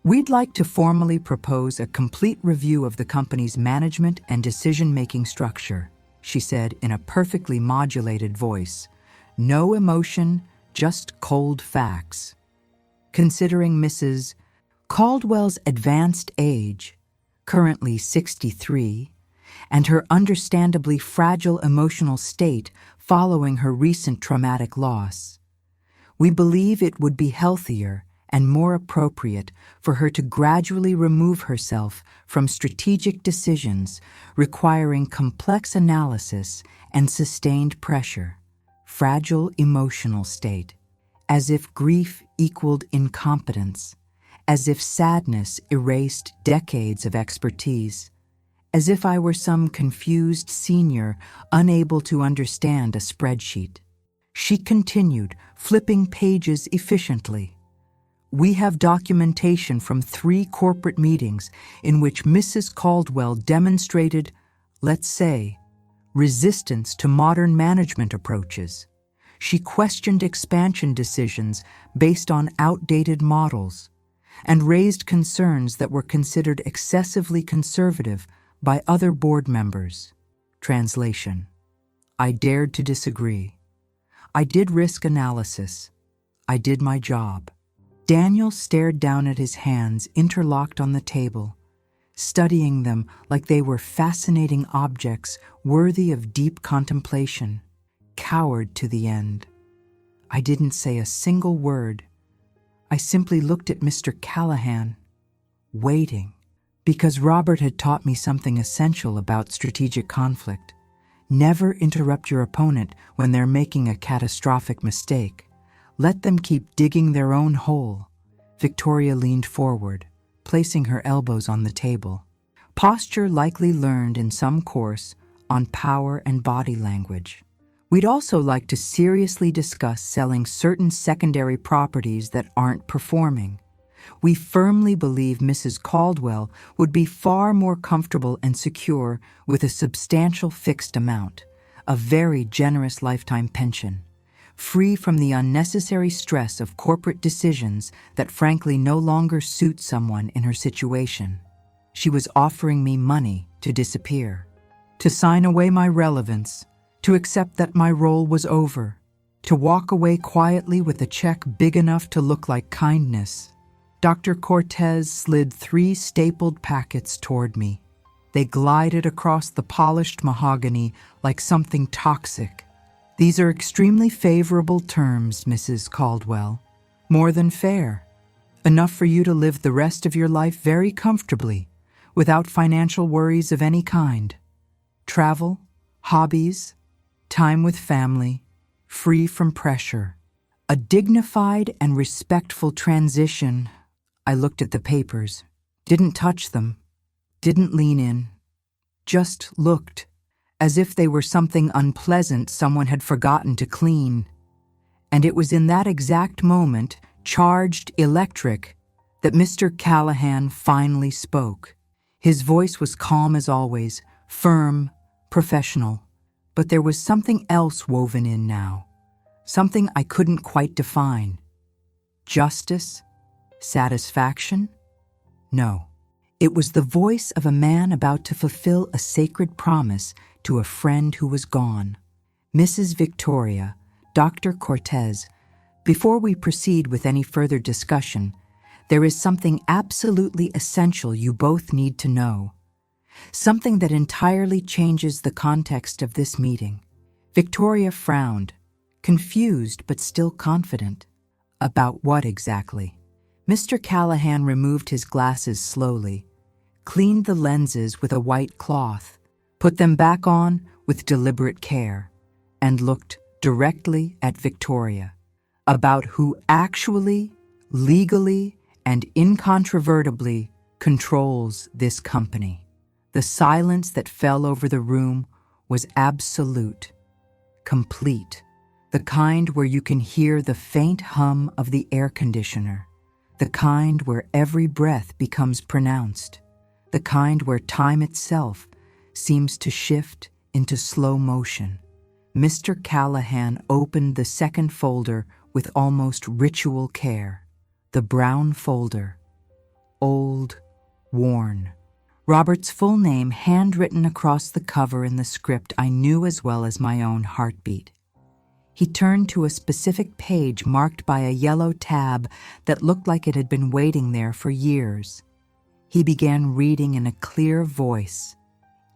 "We'd like to formally propose a complete review of the company's management and decision-making structure," she said in a perfectly modulated voice. "No emotion, just cold facts. Considering Mrs. Caldwell's advanced age, currently 63, and her understandably fragile emotional state following her recent traumatic loss, we believe it would be healthier and more appropriate for her to gradually remove herself from strategic decisions requiring complex analysis and sustained pressure, fragile emotional state, as if grief equaled incompetence, as if sadness erased decades of expertise, as if I were some confused senior unable to understand a spreadsheet." She continued, flipping pages efficiently. "We have documentation from 3 corporate meetings in which Mrs. Caldwell demonstrated, let's say, resistance to modern management approaches. She questioned expansion decisions based on outdated models and raised concerns that were considered excessively conservative by other board members." Translation: I dared to disagree. I did risk analysis. I did my job. Daniel stared down at his hands interlocked on the table, studying them like they were fascinating objects worthy of deep contemplation. Coward to the end. I didn't say a single word. I simply looked at Mr. Callahan, waiting, because Robert had taught me something essential about strategic conflict. Never interrupt your opponent when they're making a catastrophic mistake. Let them keep digging their own hole. Victoria leaned forward, placing her elbows on the table. Posture likely learned in some course on power and body language. We'd also like to seriously discuss selling certain secondary properties that aren't performing. We firmly believe Mrs. Caldwell would be far more comfortable and secure with a substantial fixed amount, a very generous lifetime pension, free from the unnecessary stress of corporate decisions that frankly no longer suit someone in her situation. She was offering me money to disappear, to sign away my relevance, to accept that my role was over, to walk away quietly with a check big enough to look like kindness. Dr. Cortez slid 3 stapled packets toward me. They glided across the polished mahogany like something toxic. These are extremely favorable terms, Mrs. Caldwell. More than fair. Enough for you to live the rest of your life very comfortably, without financial worries of any kind. Travel, hobbies, time with family, free from pressure. A dignified and respectful transition. I looked at the papers, didn't touch them, didn't lean in, just looked, as if they were something unpleasant someone had forgotten to clean. And it was in that exact moment, charged electric, that Mr. Callahan finally spoke. His voice was calm as always, firm, professional, but there was something else woven in now, something I couldn't quite define. Justice? Satisfaction? No. It was the voice of a man about to fulfill a sacred promise to a friend who was gone. Mrs. Victoria, Dr. Cortez, before we proceed with any further discussion, there is something absolutely essential you both need to know. Something that entirely changes the context of this meeting. Victoria frowned, confused but still confident. About what exactly? Mr. Callahan removed his glasses slowly, cleaned the lenses with a white cloth, put them back on with deliberate care, and looked directly at Victoria. About who actually, legally, and incontrovertibly controls this company. The silence that fell over the room was absolute, complete, the kind where you can hear the faint hum of the air conditioner. The kind where every breath becomes pronounced, the kind where time itself seems to shift into slow motion. Mr. Callahan opened the second folder with almost ritual care. The brown folder. Old, worn. Robert's full name handwritten across the cover in the script I knew as well as my own heartbeat. He turned to a specific page marked by a yellow tab that looked like it had been waiting there for years. He began reading in a clear voice,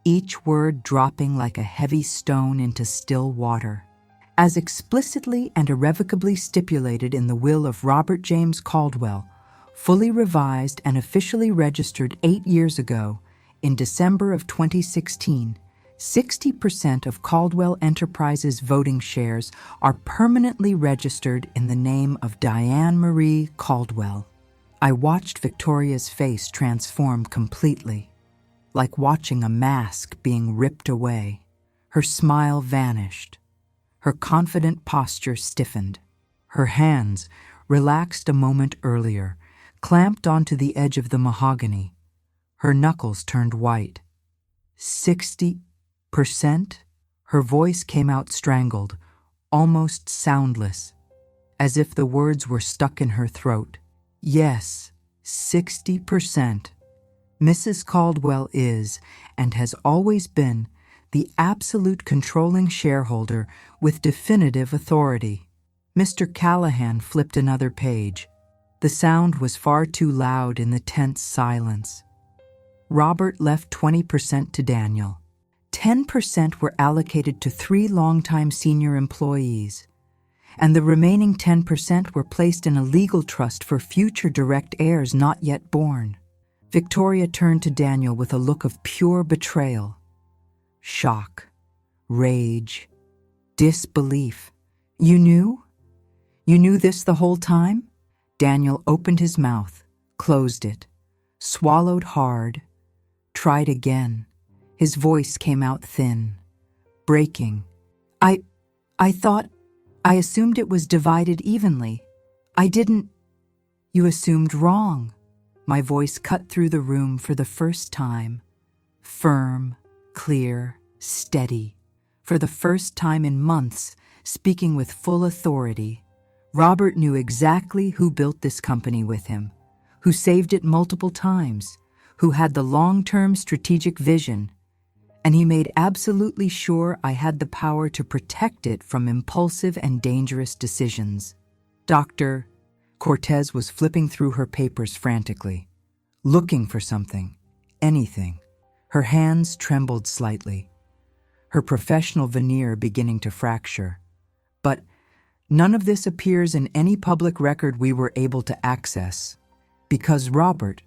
each word dropping like a heavy stone into still water. As explicitly and irrevocably stipulated in the will of Robert James Caldwell, fully revised and officially registered 8 years ago, in December of 2016, 60% of Caldwell Enterprises voting shares are permanently registered in the name of Diane Marie Caldwell. I watched Victoria's face transform completely, like watching a mask being ripped away. Her smile vanished. Her confident posture stiffened. Her hands, relaxed a moment earlier, clamped onto the edge of the mahogany. Her knuckles turned white. 60%? Her voice came out strangled, almost soundless, as if the words were stuck in her throat. Yes, 60%. Mrs. Caldwell is, and has always been, the absolute controlling shareholder with definitive authority. Mr. Callahan flipped another page. The sound was far too loud in the tense silence. Robert left 20% to Daniel. 10% were allocated to 3 longtime senior employees, and the remaining 10% were placed in a legal trust for future direct heirs not yet born. Victoria turned to Daniel with a look of pure betrayal. Shock, rage, disbelief. You knew? You knew this the whole time? Daniel opened his mouth, closed it, swallowed hard, tried again. His voice came out thin, breaking. I assumed it was divided evenly. I didn't. You assumed wrong. My voice cut through the room for the first time. Firm, clear, steady. For the first time in months, speaking with full authority. Robert knew exactly who built this company with him, who saved it multiple times, who had the long-term strategic vision, and he made absolutely sure I had the power to protect it from impulsive and dangerous decisions. Dr. Cortez was flipping through her papers frantically, looking for something, anything. Her hands trembled slightly, her professional veneer beginning to fracture. But none of this appears in any public record we were able to access, because Robert,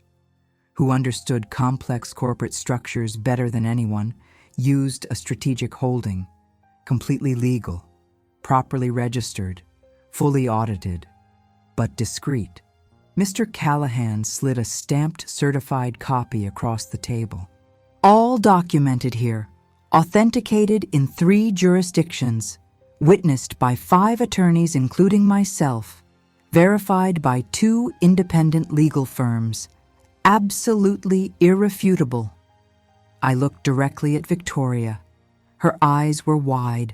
who understood complex corporate structures better than anyone, used a strategic holding, completely legal, properly registered, fully audited, but discreet. Mr. Callahan slid a stamped certified copy across the table. All documented here, authenticated in 3 jurisdictions, witnessed by 5 attorneys including myself, verified by 2 independent legal firms, absolutely irrefutable. I looked directly at Victoria. Her eyes were wide,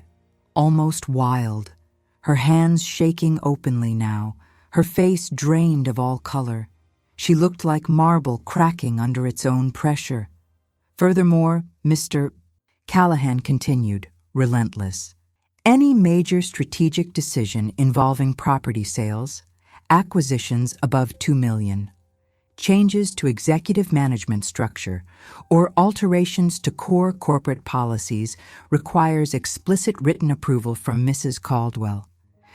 almost wild, her hands shaking openly now, her face drained of all color. She looked like marble cracking under its own pressure. Furthermore, Mr. Callahan continued, relentless. Any major strategic decision involving property sales, acquisitions above $2 million, changes to executive management structure, or alterations to core corporate policies requires explicit written approval from Mrs. Caldwell.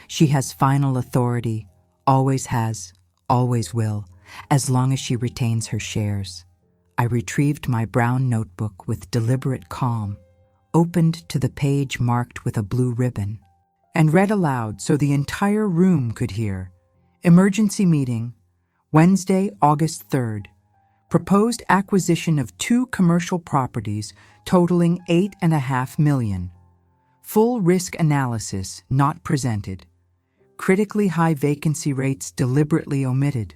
She has final authority, always has, always will, as long as she retains her shares. I retrieved my brown notebook with deliberate calm, opened to the page marked with a blue ribbon, and read aloud so the entire room could hear. Emergency meeting, Wednesday, August 3rd. Proposed acquisition of 2 commercial properties totaling $8.5 million. Full risk analysis not presented. Critically high vacancy rates deliberately omitted.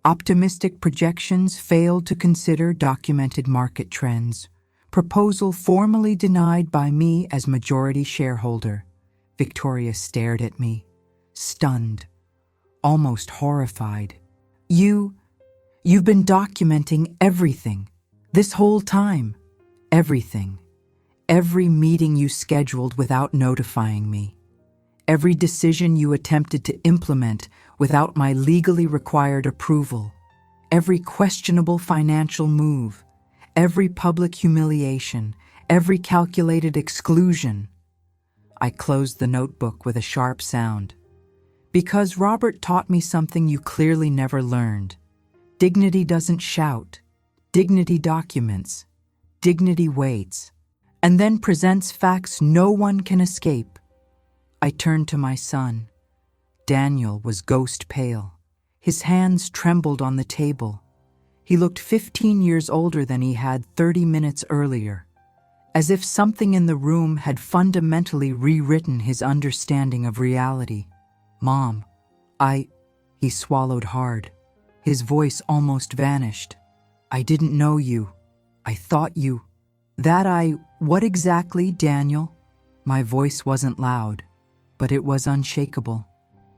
Optimistic projections failed to consider documented market trends. Proposal formally denied by me as majority shareholder. Victoria stared at me, stunned, almost horrified. You've been documenting everything, this whole time. Everything. Every meeting you scheduled without notifying me. Every decision you attempted to implement without my legally required approval. Every questionable financial move. Every public humiliation. Every calculated exclusion. I closed the notebook with a sharp sound. Because Robert taught me something you clearly never learned. Dignity doesn't shout. Dignity documents. Dignity waits. And then presents facts no one can escape. I turned to my son. Daniel was ghost pale. His hands trembled on the table. He looked 15 years older than he had 30 minutes earlier, as if something in the room had fundamentally rewritten his understanding of reality. Mom, he swallowed hard. His voice almost vanished. I didn't know you. I thought you. What exactly, Daniel? My voice wasn't loud, but it was unshakable.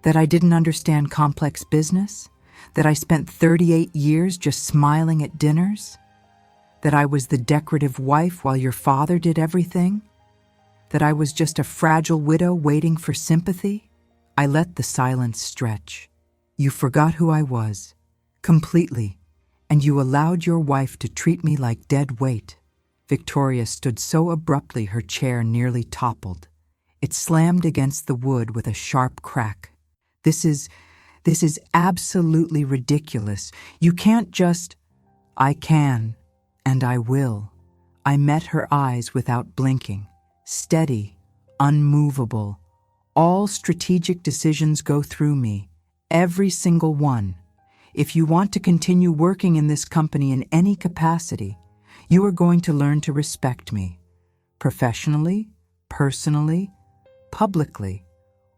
That I didn't understand complex business? That I spent 38 years just smiling at dinners? That I was the decorative wife while your father did everything? That I was just a fragile widow waiting for sympathy? I let the silence stretch. You forgot who I was, completely, and you allowed your wife to treat me like dead weight. Victoria stood so abruptly her chair nearly toppled. It slammed against the wood with a sharp crack. This is absolutely ridiculous. You can't just... I can, and I will. I met her eyes without blinking, steady, unmovable. All strategic decisions go through me, every single one. If you want to continue working in this company in any capacity, you are going to learn to respect me, professionally, personally, publicly,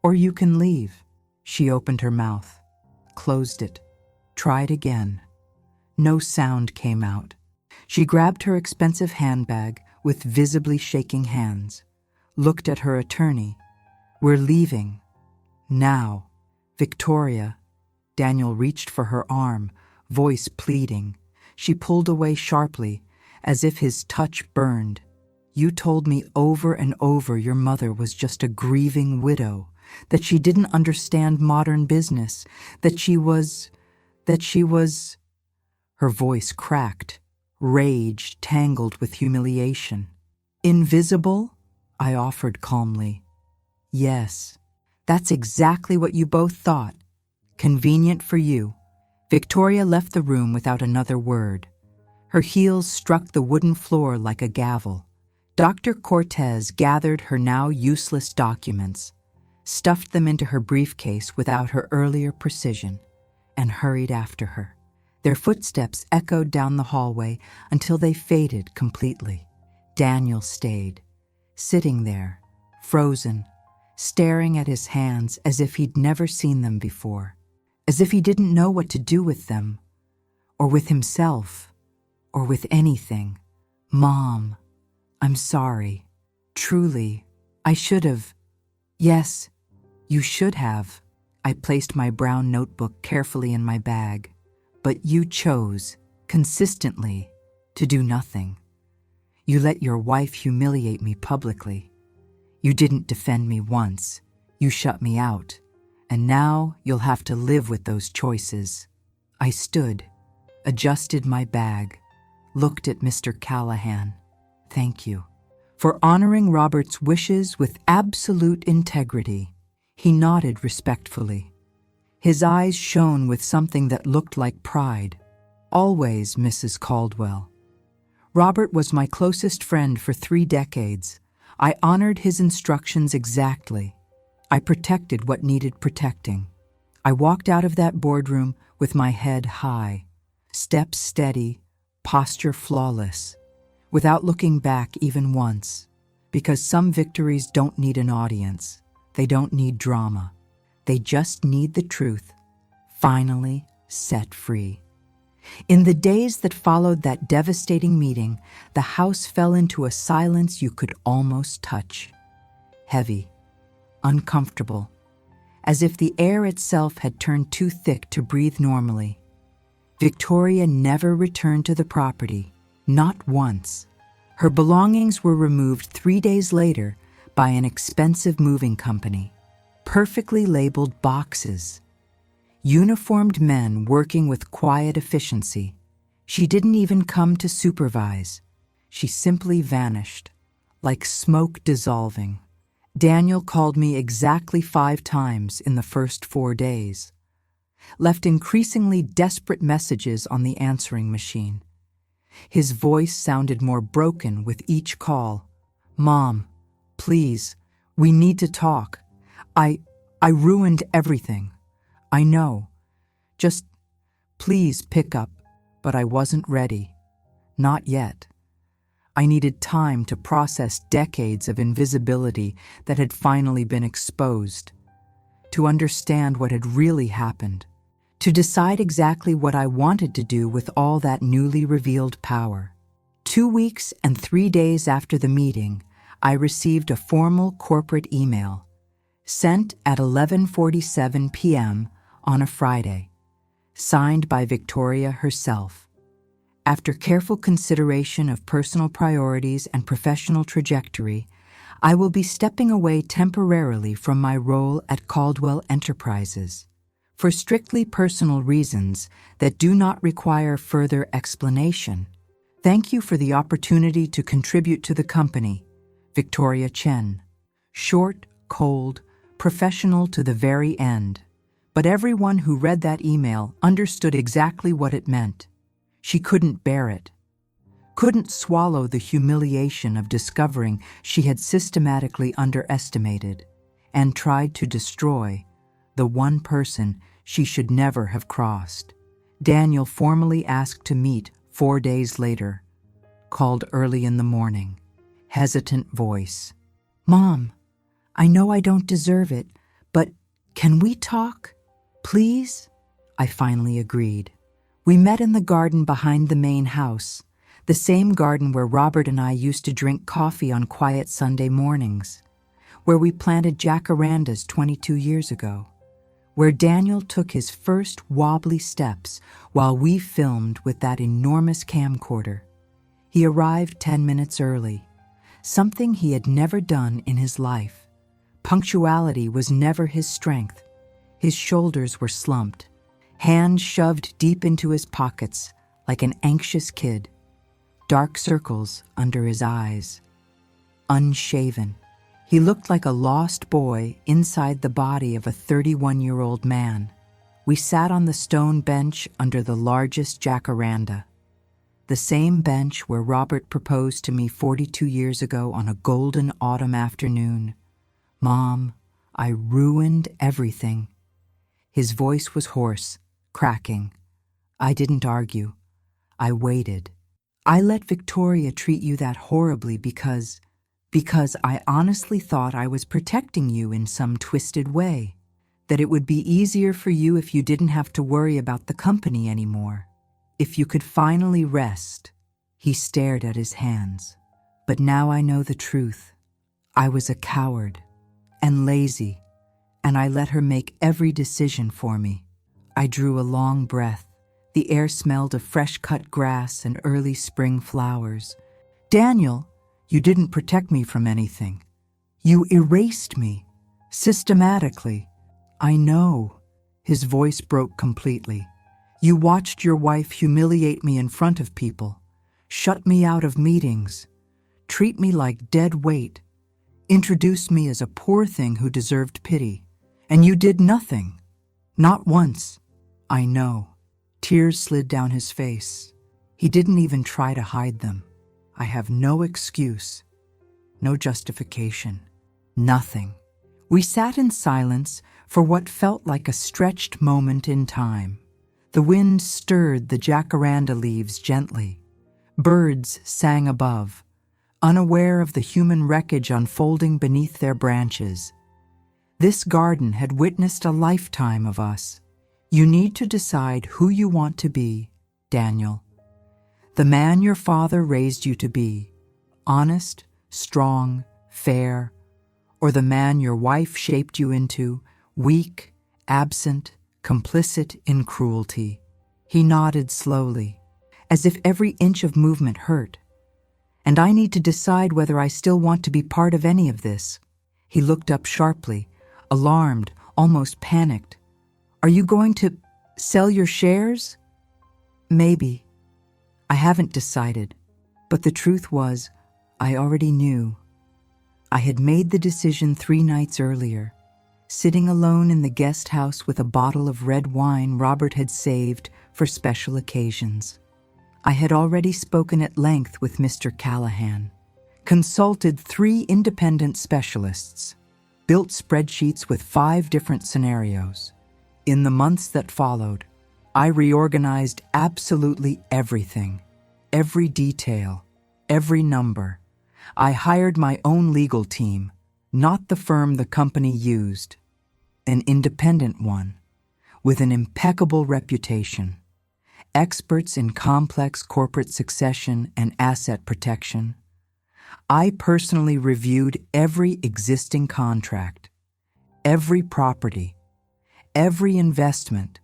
or you can leave. She opened her mouth, closed it, tried again. No sound came out. She grabbed her expensive handbag with visibly shaking hands, looked at her attorney. "We're leaving. Now." "Victoria." Daniel reached for her arm, voice pleading. She pulled away sharply, as if his touch burned. "You told me over and over your mother was just a grieving widow, that she didn't understand modern business, that she was... Her voice cracked, rage tangled with humiliation. "Invisible?" I offered calmly. "Yes, that's exactly what you both thought. Convenient for you." Victoria left the room without another word. Her heels struck the wooden floor like a gavel. Dr. Cortez gathered her now useless documents, stuffed them into her briefcase without her earlier precision, and hurried after her. Their footsteps echoed down the hallway until they faded completely. Daniel stayed, sitting there, frozen, staring at his hands as if he'd never seen them before, as if he didn't know what to do with them, or with himself, or with anything. "Mom, I'm sorry. Truly, I should have." "Yes, you should have." I placed my brown notebook carefully in my bag. "But you chose, consistently, to do nothing. You let your wife humiliate me publicly. You didn't defend me once. You shut me out. And now you'll have to live with those choices." I stood, adjusted my bag, looked at Mr. Callahan. "Thank you for honoring Robert's wishes with absolute integrity." He nodded respectfully. His eyes shone with something that looked like pride. "Always, Mrs. Caldwell. Robert was my closest friend for 3 decades. I honored his instructions exactly. I protected what needed protecting." I walked out of that boardroom with my head high, steps steady, posture flawless, without looking back even once, because some victories don't need an audience. They don't need drama. They just need the truth, finally set free. In the days that followed that devastating meeting, the house fell into a silence you could almost touch. Heavy, uncomfortable, as if the air itself had turned too thick to breathe normally. Victoria never returned to the property, not once. Her belongings were removed 3 days later by an expensive moving company. Perfectly labeled boxes. Uniformed men working with quiet efficiency. She didn't even come to supervise. She simply vanished, like smoke dissolving. Daniel called me exactly 5 times in the first 4 days. Left increasingly desperate messages on the answering machine. His voice sounded more broken with each call. "Mom, please, we need to talk. I ruined everything. I know. Just please pick up." But I wasn't ready. Not yet. I needed time to process decades of invisibility that had finally been exposed, to understand what had really happened, to decide exactly what I wanted to do with all that newly revealed power. 2 weeks and 3 days after the meeting, I received a formal corporate email, sent at 11:47 p.m. on a Friday, signed by Victoria herself. After careful consideration of personal priorities and professional trajectory, I will be stepping away temporarily from my role at Caldwell Enterprises for strictly personal reasons that do not require further explanation. Thank you for the opportunity to contribute to the company. Victoria Chen. Short, cold, professional to the very end. But everyone who read that email understood exactly what it meant. She couldn't bear it. Couldn't swallow the humiliation of discovering she had systematically underestimated and tried to destroy the one person she should never have crossed. Daniel formally asked to meet 4 days later. Called early in the morning. Hesitant voice. "Mom, I know I don't deserve it, but can we talk? Please?" I finally agreed. We met in the garden behind the main house, the same garden where Robert and I used to drink coffee on quiet Sunday mornings, where we planted jacarandas 22 years ago, where Daniel took his first wobbly steps while we filmed with that enormous camcorder. He arrived 10 minutes early, something he had never done in his life. Punctuality was never his strength. His shoulders were slumped, hands shoved deep into his pockets like an anxious kid, dark circles under his eyes. Unshaven, he looked like a lost boy inside the body of a 31-year-old man. We sat on the stone bench under the largest jacaranda, the same bench where Robert proposed to me 42 years ago on a golden autumn afternoon. "Mom, I ruined everything." His voice was hoarse, cracking. I didn't argue. I waited. "I let Victoria treat you that horribly because I honestly thought I was protecting you in some twisted way, that it would be easier for you if you didn't have to worry about the company anymore, if you could finally rest." He stared at his hands. "But now I know the truth. I was a coward and lazy, and I let her make every decision for me." I drew a long breath. The air smelled of fresh-cut grass and early spring flowers. "Daniel, you didn't protect me from anything. You erased me, systematically." "I know." His voice broke completely. "You watched your wife humiliate me in front of people, shut me out of meetings, treat me like dead weight, introduce me as a poor thing who deserved pity. And you did nothing. Not once." "I know." Tears slid down his face. He didn't even try to hide them. I have no excuse, no justification, nothing. We sat in silence for what felt like a stretched moment in time. The wind stirred the jacaranda leaves gently. Birds sang above, unaware of the human wreckage unfolding beneath their branches. This garden had witnessed a lifetime of us. You need to decide who you want to be, Daniel. The man your father raised you to be, honest, strong, fair, or the man your wife shaped you into, weak, absent, complicit in cruelty. He nodded slowly, as if every inch of movement hurt. "And I need to decide whether I still want to be part of any of this." He looked up sharply, alarmed, almost panicked. "Are you going to sell your shares?" "Maybe. I haven't decided." But the truth was, I already knew. I had made the decision 3 nights earlier, sitting alone in the guest house with a bottle of red wine Robert had saved for special occasions. I had already spoken at length with Mr. Callahan, consulted 3 independent specialists, built spreadsheets with 5 different scenarios. In the months that followed, I reorganized absolutely everything, every detail, every number. I hired my own legal team, not the firm the company used, an independent one, with an impeccable reputation, experts in complex corporate succession and asset protection. I personally reviewed every existing contract, every property, every investment,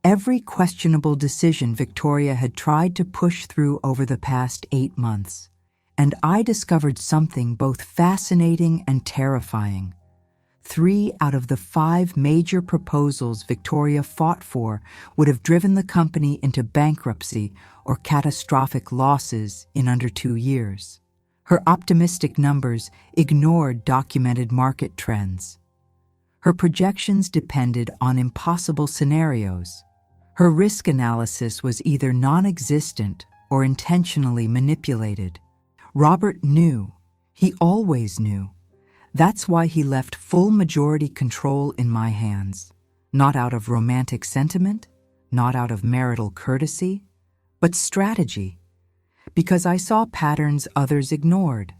every questionable decision Victoria had tried to push through over the past 8 months. And I discovered something both fascinating and terrifying. 3 out of the 5 major proposals Victoria fought for would have driven the company into bankruptcy or catastrophic losses in under 2 years. Her optimistic numbers ignored documented market trends. Her projections depended on impossible scenarios. Her risk analysis was either non-existent or intentionally manipulated. Robert knew. He always knew. That's why he left full majority control in my hands. Not out of romantic sentiment, not out of marital courtesy, but strategy. Because I saw patterns others ignored.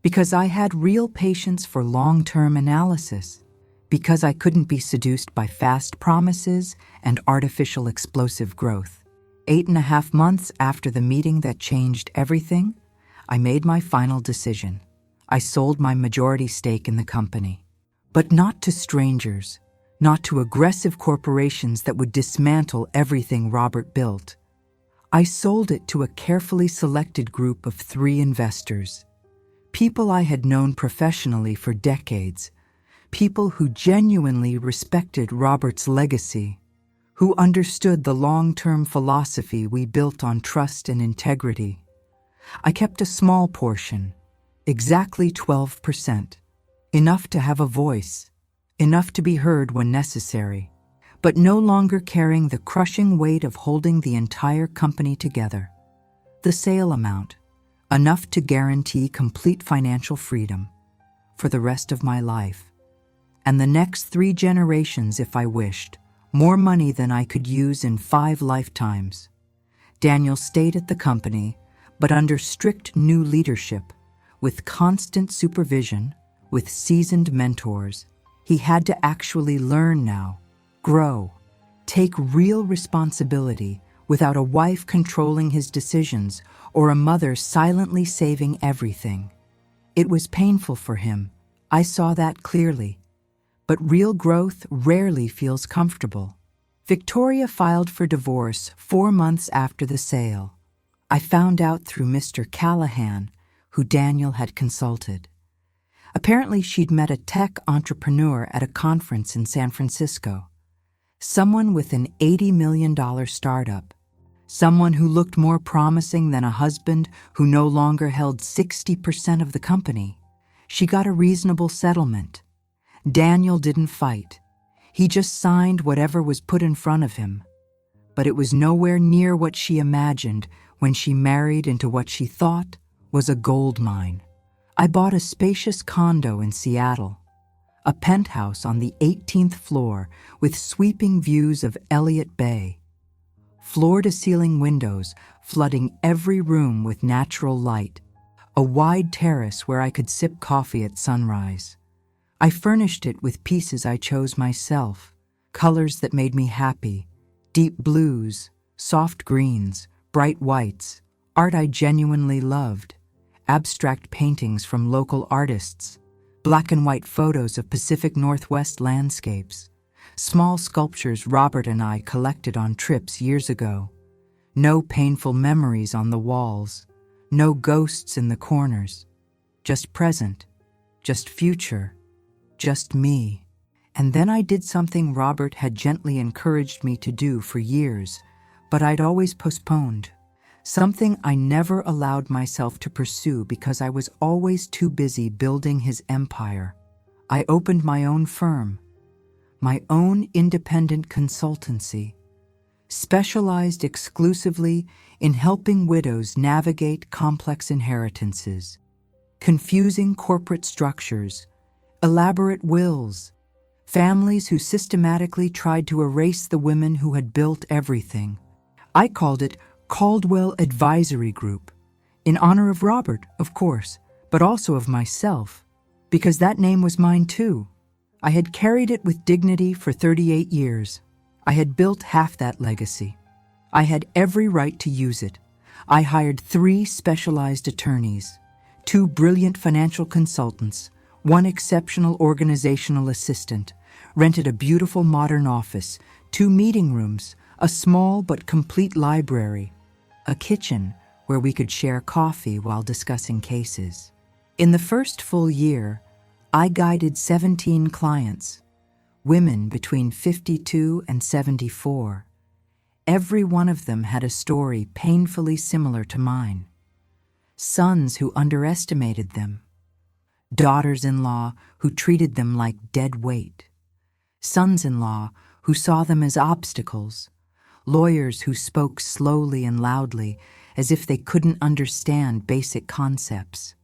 Because I had real patience for long-term analysis. because I couldn't be seduced by fast promises and artificial explosive growth. 8.5 months after the meeting that changed everything, I made my final decision. I sold my majority stake in the company. But not to strangers, not to aggressive corporations that would dismantle everything Robert built. I sold it to a carefully selected group of 3 investors, people I had known professionally for decades, people who genuinely respected Robert's legacy, who understood the long-term philosophy we built on trust and integrity. I kept a small portion, exactly 12%, enough to have a voice, enough to be heard when necessary, but no longer carrying the crushing weight of holding the entire company together. The sale amount, enough to guarantee complete financial freedom for the rest of my life, and the next 3 generations if I wished, more money than I could use in 5 lifetimes. Daniel stayed at the company, but under strict new leadership, with constant supervision, with seasoned mentors. He had to actually learn now, grow, take real responsibility without a wife controlling his decisions or a mother silently saving everything. It was painful for him. I saw that clearly. But real growth rarely feels comfortable. Victoria filed for divorce 4 months after the sale. I found out through Mr. Callahan, who Daniel had consulted. Apparently, she'd met a tech entrepreneur at a conference in San Francisco. Someone with an $80 million startup. Someone who looked more promising than a husband who no longer held 60% of the company. She got a reasonable settlement. Daniel didn't fight. He just signed whatever was put in front of him. But it was nowhere near what she imagined when she married into what she thought was a gold mine. I bought a spacious condo in Seattle, a penthouse on the 18th floor with sweeping views of Elliott Bay, floor-to-ceiling windows flooding every room with natural light, a wide terrace where I could sip coffee at sunrise. I furnished it with pieces I chose myself, colors that made me happy, deep blues, soft greens, bright whites, art I genuinely loved, abstract paintings from local artists, black and white photos of Pacific Northwest landscapes, small sculptures Robert and I collected on trips years ago. No painful memories on the walls, no ghosts in the corners, just present, just future, just me. And then I did something Robert had gently encouraged me to do for years, but I'd always postponed. Something I never allowed myself to pursue because I was always too busy building his empire. I opened my own firm, my own independent consultancy, specialized exclusively in helping widows navigate complex inheritances, confusing corporate structures, elaborate wills, families who systematically tried to erase the women who had built everything. I called it Caldwell Advisory Group, in honor of Robert, of course, but also of myself, because that name was mine too. I had carried it with dignity for 38 years. I had built half that legacy. I had every right to use it. I hired 3 specialized attorneys, 2 brilliant financial consultants, 1 exceptional organizational assistant, rented a beautiful modern office, 2 meeting rooms, a small but complete library, a kitchen where we could share coffee while discussing cases. In the first full year, I guided 17 clients, women between 52 and 74. Every one of them had a story painfully similar to mine. Sons who underestimated them, daughters-in-law who treated them like dead weight, sons-in-law who saw them as obstacles, lawyers who spoke slowly and loudly as if they couldn't understand basic concepts.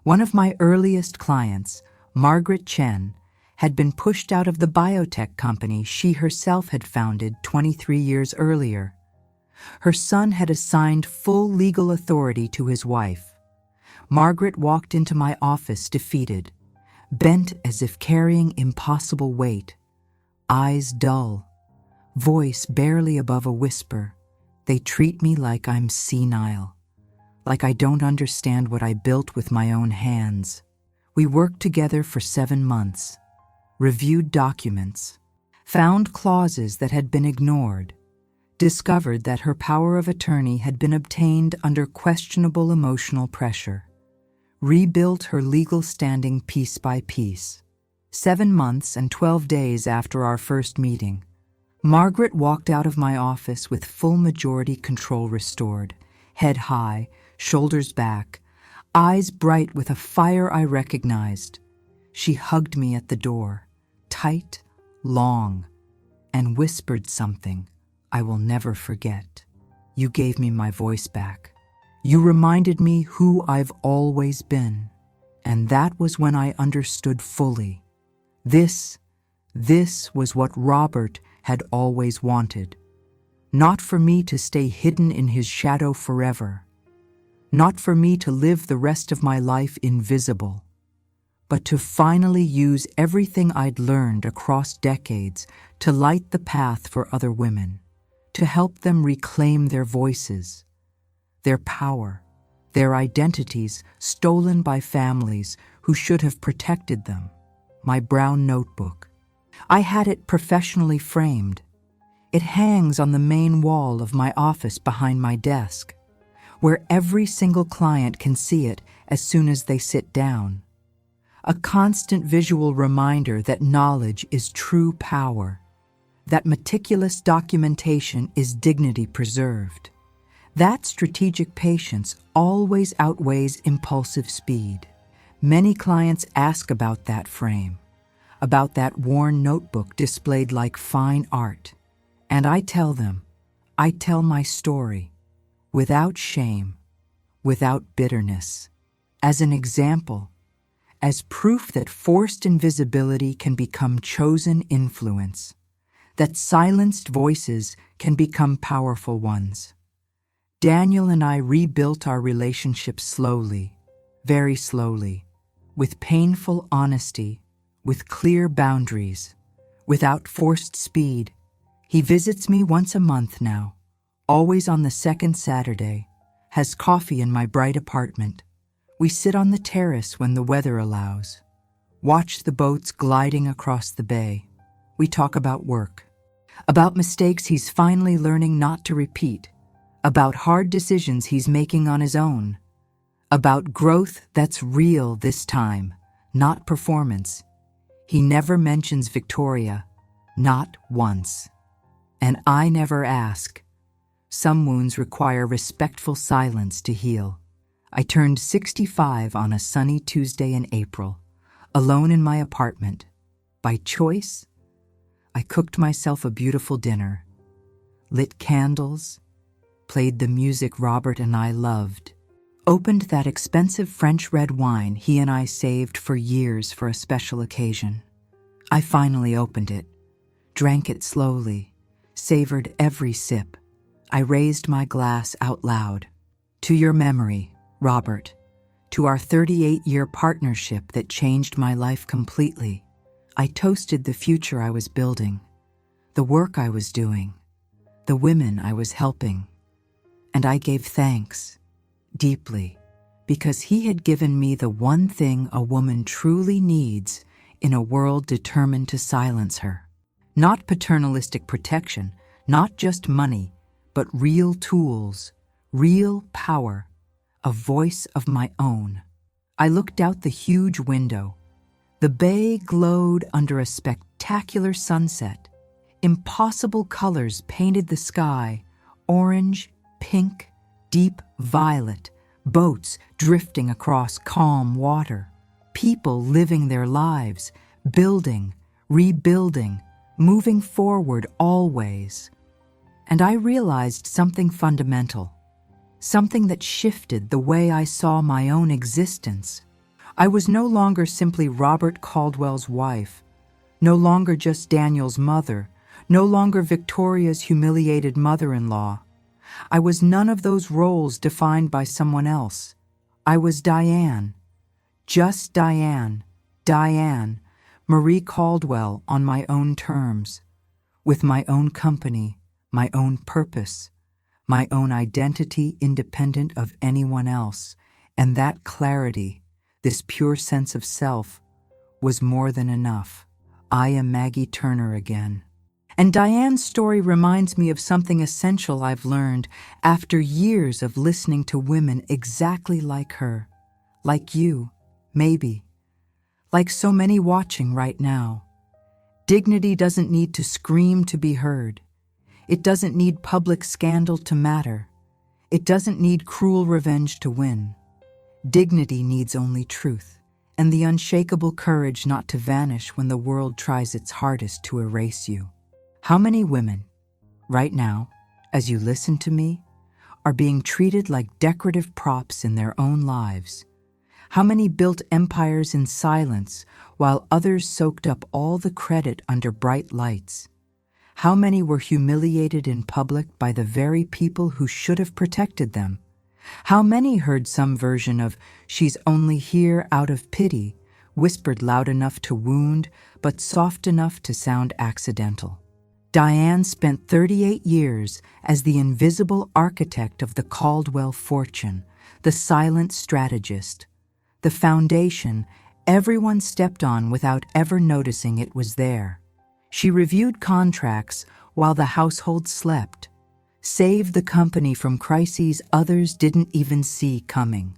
One of my earliest clients, Margaret Chen, had been pushed out of the biotech company she herself had founded 23 years earlier. Her son had assigned full legal authority to his wife. Margaret walked into my office defeated, bent as if carrying impossible weight, eyes dull, voice barely above a whisper. They treat me like I'm senile, like I don't understand what I built with my own hands. We worked together for 7 months, reviewed documents, found clauses that had been ignored, discovered that her power of attorney had been obtained under questionable emotional pressure, rebuilt her legal standing piece by piece. 7 months and 12 days after our first meeting, Margaret walked out of my office with full majority control restored, head high, shoulders back, eyes bright with a fire I recognized. She hugged me at the door, tight, long, and whispered something I will never forget. You gave me my voice back. You reminded me who I've always been. And that was when I understood fully. This was what Robert had always wanted. Not for me to stay hidden in his shadow forever. Not for me to live the rest of my life invisible, but to finally use everything I'd learned across decades to light the path for other women, to help them reclaim their voices, their power, their identities stolen by families who should have protected them. My brown notebook. I had it professionally framed. It hangs on the main wall of my office behind my desk, where every single client can see it as soon as they sit down. A constant visual reminder that knowledge is true power, that meticulous documentation is dignity preserved, that strategic patience always outweighs impulsive speed. Many clients ask about that frame, about that worn notebook displayed like fine art, and I tell them, I tell my story, without shame, without bitterness, as an example, as proof that forced invisibility can become chosen influence, that silenced voices can become powerful ones. Daniel and I rebuilt our relationship slowly, very slowly, with painful honesty, with clear boundaries, without forced speed. He visits me once a month now, always on the second Saturday, has coffee in my bright apartment. We sit on the terrace when the weather allows, watch the boats gliding across the bay. We talk about work, about mistakes he's finally learning not to repeat, about hard decisions he's making on his own, about growth that's real this time, not performance. He never mentions Victoria, not once. And I never ask. Some wounds require respectful silence to heal. I turned 65 on a sunny Tuesday in April, alone in my apartment. By choice, I cooked myself a beautiful dinner, lit candles, played the music Robert and I loved, opened that expensive French red wine he and I saved for years for a special occasion. I finally opened it, drank it slowly, savored every sip. I raised my glass out loud. To your memory, Robert, to our 38-year partnership that changed my life completely. I toasted the future I was building, the work I was doing, the women I was helping. And I gave thanks, deeply, because he had given me the one thing a woman truly needs in a world determined to silence her. Not paternalistic protection, not just money, but real tools, real power, a voice of my own. I looked out the huge window. The bay glowed under a spectacular sunset. Impossible colors painted the sky, orange, pink, deep violet, boats drifting across calm water, people living their lives, building, rebuilding, moving forward always. And I realized something fundamental, something that shifted the way I saw my own existence. I was no longer simply Robert Caldwell's wife, no longer just Daniel's mother, no longer Victoria's humiliated mother-in-law. I was none of those roles defined by someone else. I was Diane, just Diane, Diane, Marie Caldwell on my own terms, with my own company, my own purpose, my own identity independent of anyone else, and that clarity, this pure sense of self, was more than enough. I am Maggie Turner again. And Diane's story reminds me of something essential I've learned after years of listening to women exactly like her, like you, maybe, like so many watching right now. Dignity doesn't need to scream to be heard. It doesn't need public scandal to matter. It doesn't need cruel revenge to win. Dignity needs only truth, and the unshakable courage not to vanish when the world tries its hardest to erase you. How many women, right now, as you listen to me, are being treated like decorative props in their own lives? How many built empires in silence while others soaked up all the credit under bright lights? How many were humiliated in public by the very people who should have protected them? How many heard some version of "she's only here out of pity," whispered loud enough to wound, but soft enough to sound accidental? Diane spent 38 years as the invisible architect of the Caldwell fortune, the silent strategist, the foundation everyone stepped on without ever noticing it was there. She reviewed contracts while the household slept, saved the company from crises others didn't even see coming,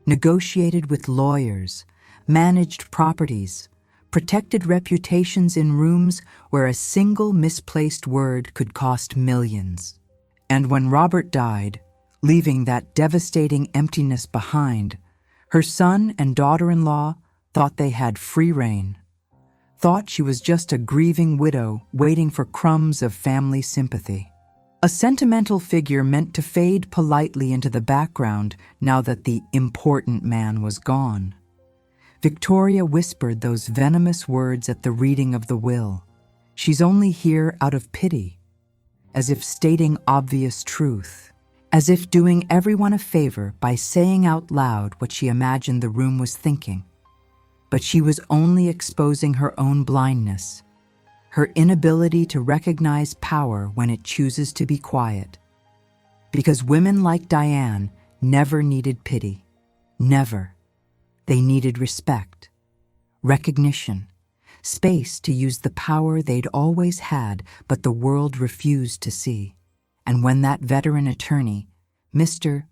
negotiated with lawyers, managed properties, protected reputations in rooms where a single misplaced word could cost millions. And when Robert died, leaving that devastating emptiness behind, her son and daughter-in-law thought they had free rein, thought she was just a grieving widow waiting for crumbs of family sympathy. A sentimental figure meant to fade politely into the background now that the important man was gone. Victoria whispered those venomous words at the reading of the will. "She's only here out of pity," as if stating obvious truth, as if doing everyone a favor by saying out loud what she imagined the room was thinking. But she was only exposing her own blindness, her inability to recognize power when it chooses to be quiet. Because women like Diane never needed pity. Never. They needed respect, recognition, space to use the power they'd always had but the world refused to see. And when that veteran attorney, Mr.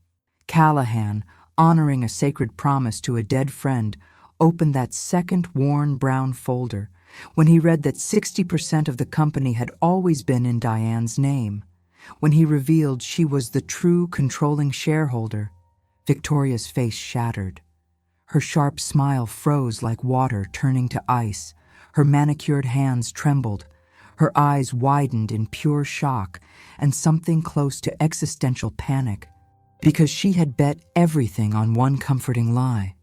Callahan, honoring a sacred promise to a dead friend, opened that second worn brown folder, when he read that 60% of the company had always been in Diane's name, when he revealed she was the true controlling shareholder, Victoria's face shattered. Her sharp smile froze like water turning to ice. Her manicured hands trembled. Her eyes widened in pure shock and something close to existential panic, because she had bet everything on one comforting lie: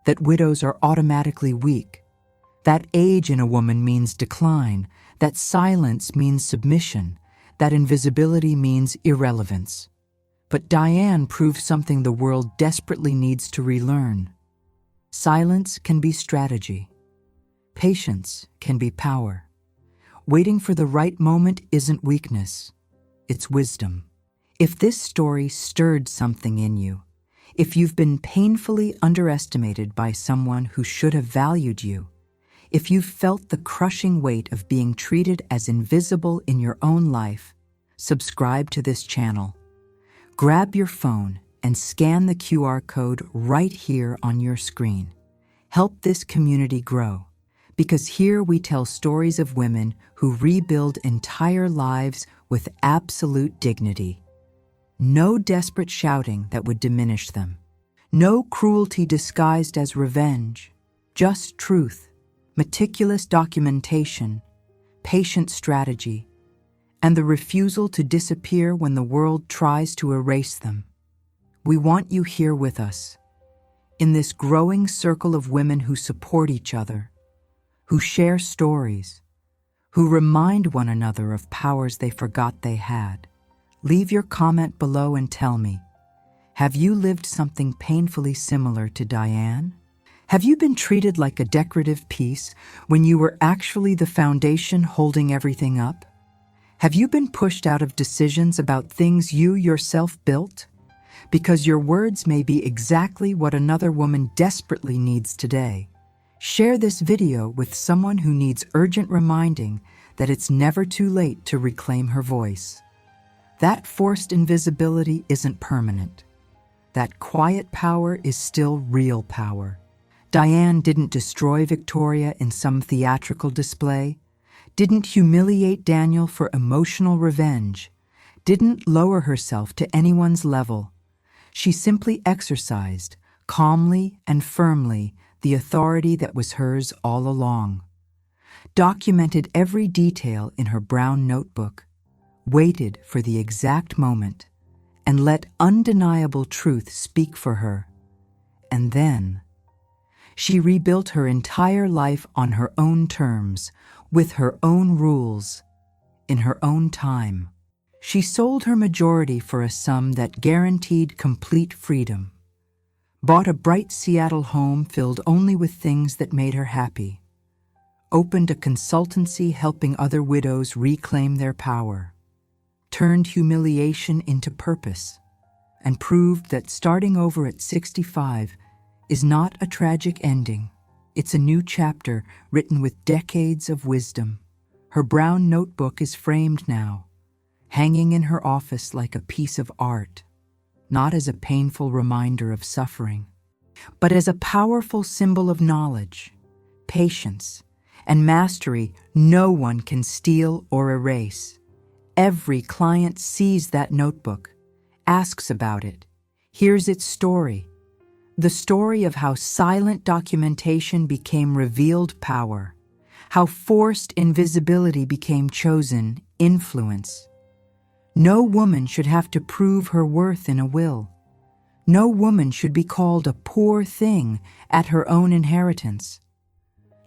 that widows are automatically weak, that age in a woman means decline, that silence means submission, that invisibility means irrelevance. But Diane proved something the world desperately needs to relearn. Silence can be strategy. Patience can be power. Waiting for the right moment isn't weakness, it's wisdom. If this story stirred something in you, if you've been painfully underestimated by someone who should have valued you, if you've felt the crushing weight of being treated as invisible in your own life, subscribe to this channel. Grab your phone and scan the QR code right here on your screen. Help this community grow, because here we tell stories of women who rebuild entire lives with absolute dignity. No desperate shouting that would diminish them. No cruelty disguised as revenge. Just truth, meticulous documentation, patient strategy, and the refusal to disappear when the world tries to erase them. We want you here with us, in this growing circle of women who support each other, who share stories, who remind one another of powers they forgot they had. Leave your comment below and tell me, have you lived something painfully similar to Diane? Have you been treated like a decorative piece when you were actually the foundation holding everything up? Have you been pushed out of decisions about things you yourself built? Because your words may be exactly what another woman desperately needs today. Share this video with someone who needs urgent reminding that it's never too late to reclaim her voice. That forced invisibility isn't permanent. That quiet power is still real power. Diane didn't destroy Victoria in some theatrical display, didn't humiliate Daniel for emotional revenge, didn't lower herself to anyone's level. She simply exercised, calmly and firmly, the authority that was hers all along. Documented every detail in her brown notebook, waited for the exact moment, and let undeniable truth speak for her. And then she rebuilt her entire life on her own terms, with her own rules, in her own time. She sold her majority for a sum that guaranteed complete freedom, bought a bright Seattle home filled only with things that made her happy, opened a consultancy helping other widows reclaim their power, turned humiliation into purpose, and proved that starting over at 65 is not a tragic ending. It's a new chapter written with decades of wisdom. Her brown notebook is framed now, hanging in her office like a piece of art, not as a painful reminder of suffering, but as a powerful symbol of knowledge, patience, and mastery no one can steal or erase. Every client sees that notebook, asks about it, hears its story, the story of how silent documentation became revealed power, how forced invisibility became chosen influence. No woman should have to prove her worth in a will. No woman should be called a poor thing at her own inheritance.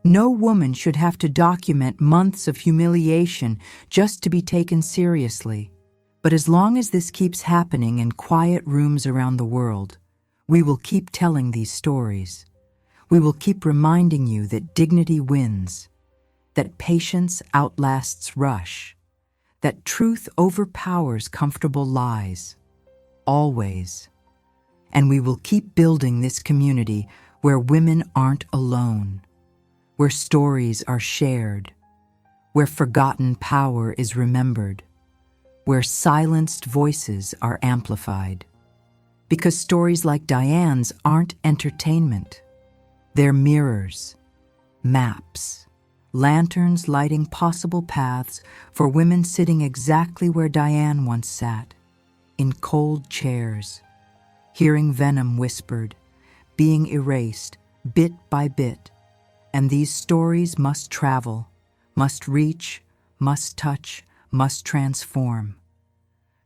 No woman should have to document months of humiliation just to be taken seriously. But as long as this keeps happening in quiet rooms around the world, we will keep telling these stories. We will keep reminding you that dignity wins, that patience outlasts rush, that truth overpowers comfortable lies, always. And we will keep building this community where women aren't alone, where stories are shared, where forgotten power is remembered, where silenced voices are amplified. Because stories like Diane's aren't entertainment. They're mirrors, maps, lanterns lighting possible paths for women sitting exactly where Diane once sat, in cold chairs, hearing venom whispered, being erased bit by bit. And these stories must travel, must reach, must touch, must transform.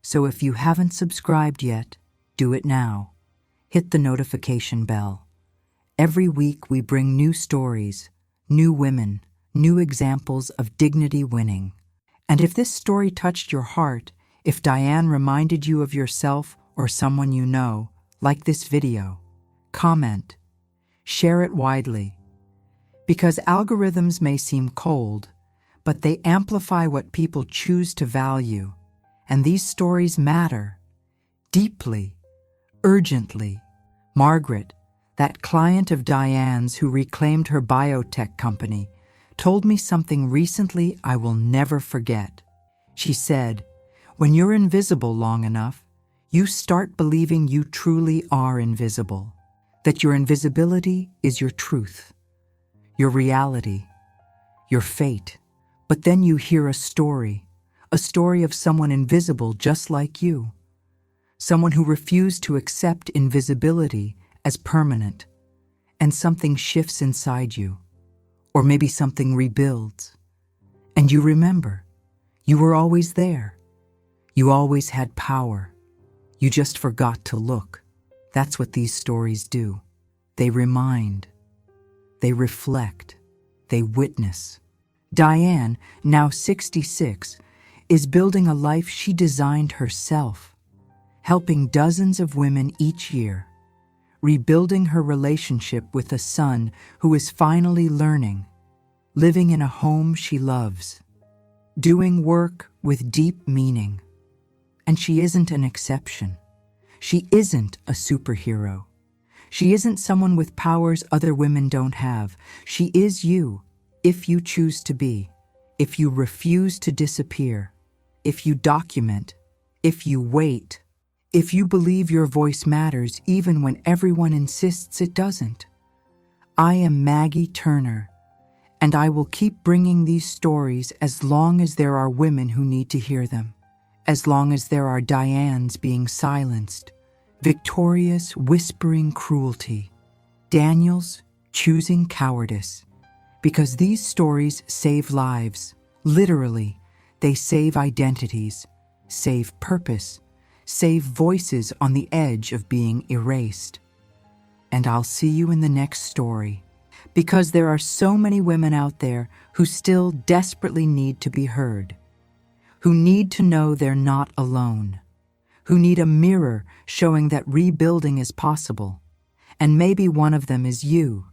So if you haven't subscribed yet, do it now. Hit the notification bell. Every week we bring new stories, new women, new examples of dignity winning. And if this story touched your heart, if Diane reminded you of yourself or someone you know, like this video, comment, share it widely. Because algorithms may seem cold, but they amplify what people choose to value. And these stories matter, deeply, urgently. Margaret, that client of Diane's who reclaimed her biotech company, told me something recently I will never forget. She said, "When you're invisible long enough, you start believing you truly are invisible, that your invisibility is your truth, your reality, your fate. But then you hear a story of someone invisible just like you, someone who refused to accept invisibility as permanent, and something shifts inside you, or maybe something rebuilds. And you remember, you were always there. You always had power. You just forgot to look." That's what these stories do. They remind, they reflect, they witness. Diane, now 66, is building a life she designed herself, helping dozens of women each year, rebuilding her relationship with a son who is finally learning, living in a home she loves, doing work with deep meaning. And she isn't an exception. She isn't a superhero. She isn't someone with powers other women don't have. She is you, if you choose to be, if you refuse to disappear, if you document, if you wait, if you believe your voice matters even when everyone insists it doesn't. I am Maggie Turner, and I will keep bringing these stories as long as there are women who need to hear them, as long as there are Dianes being silenced, Victorias whispering cruelty, Daniels choosing cowardice. Because these stories save lives. Literally, they save identities, save purpose, save voices on the edge of being erased. And I'll see you in the next story, because there are so many women out there who still desperately need to be heard, who need to know they're not alone, who need a mirror showing that rebuilding is possible. And maybe one of them is you.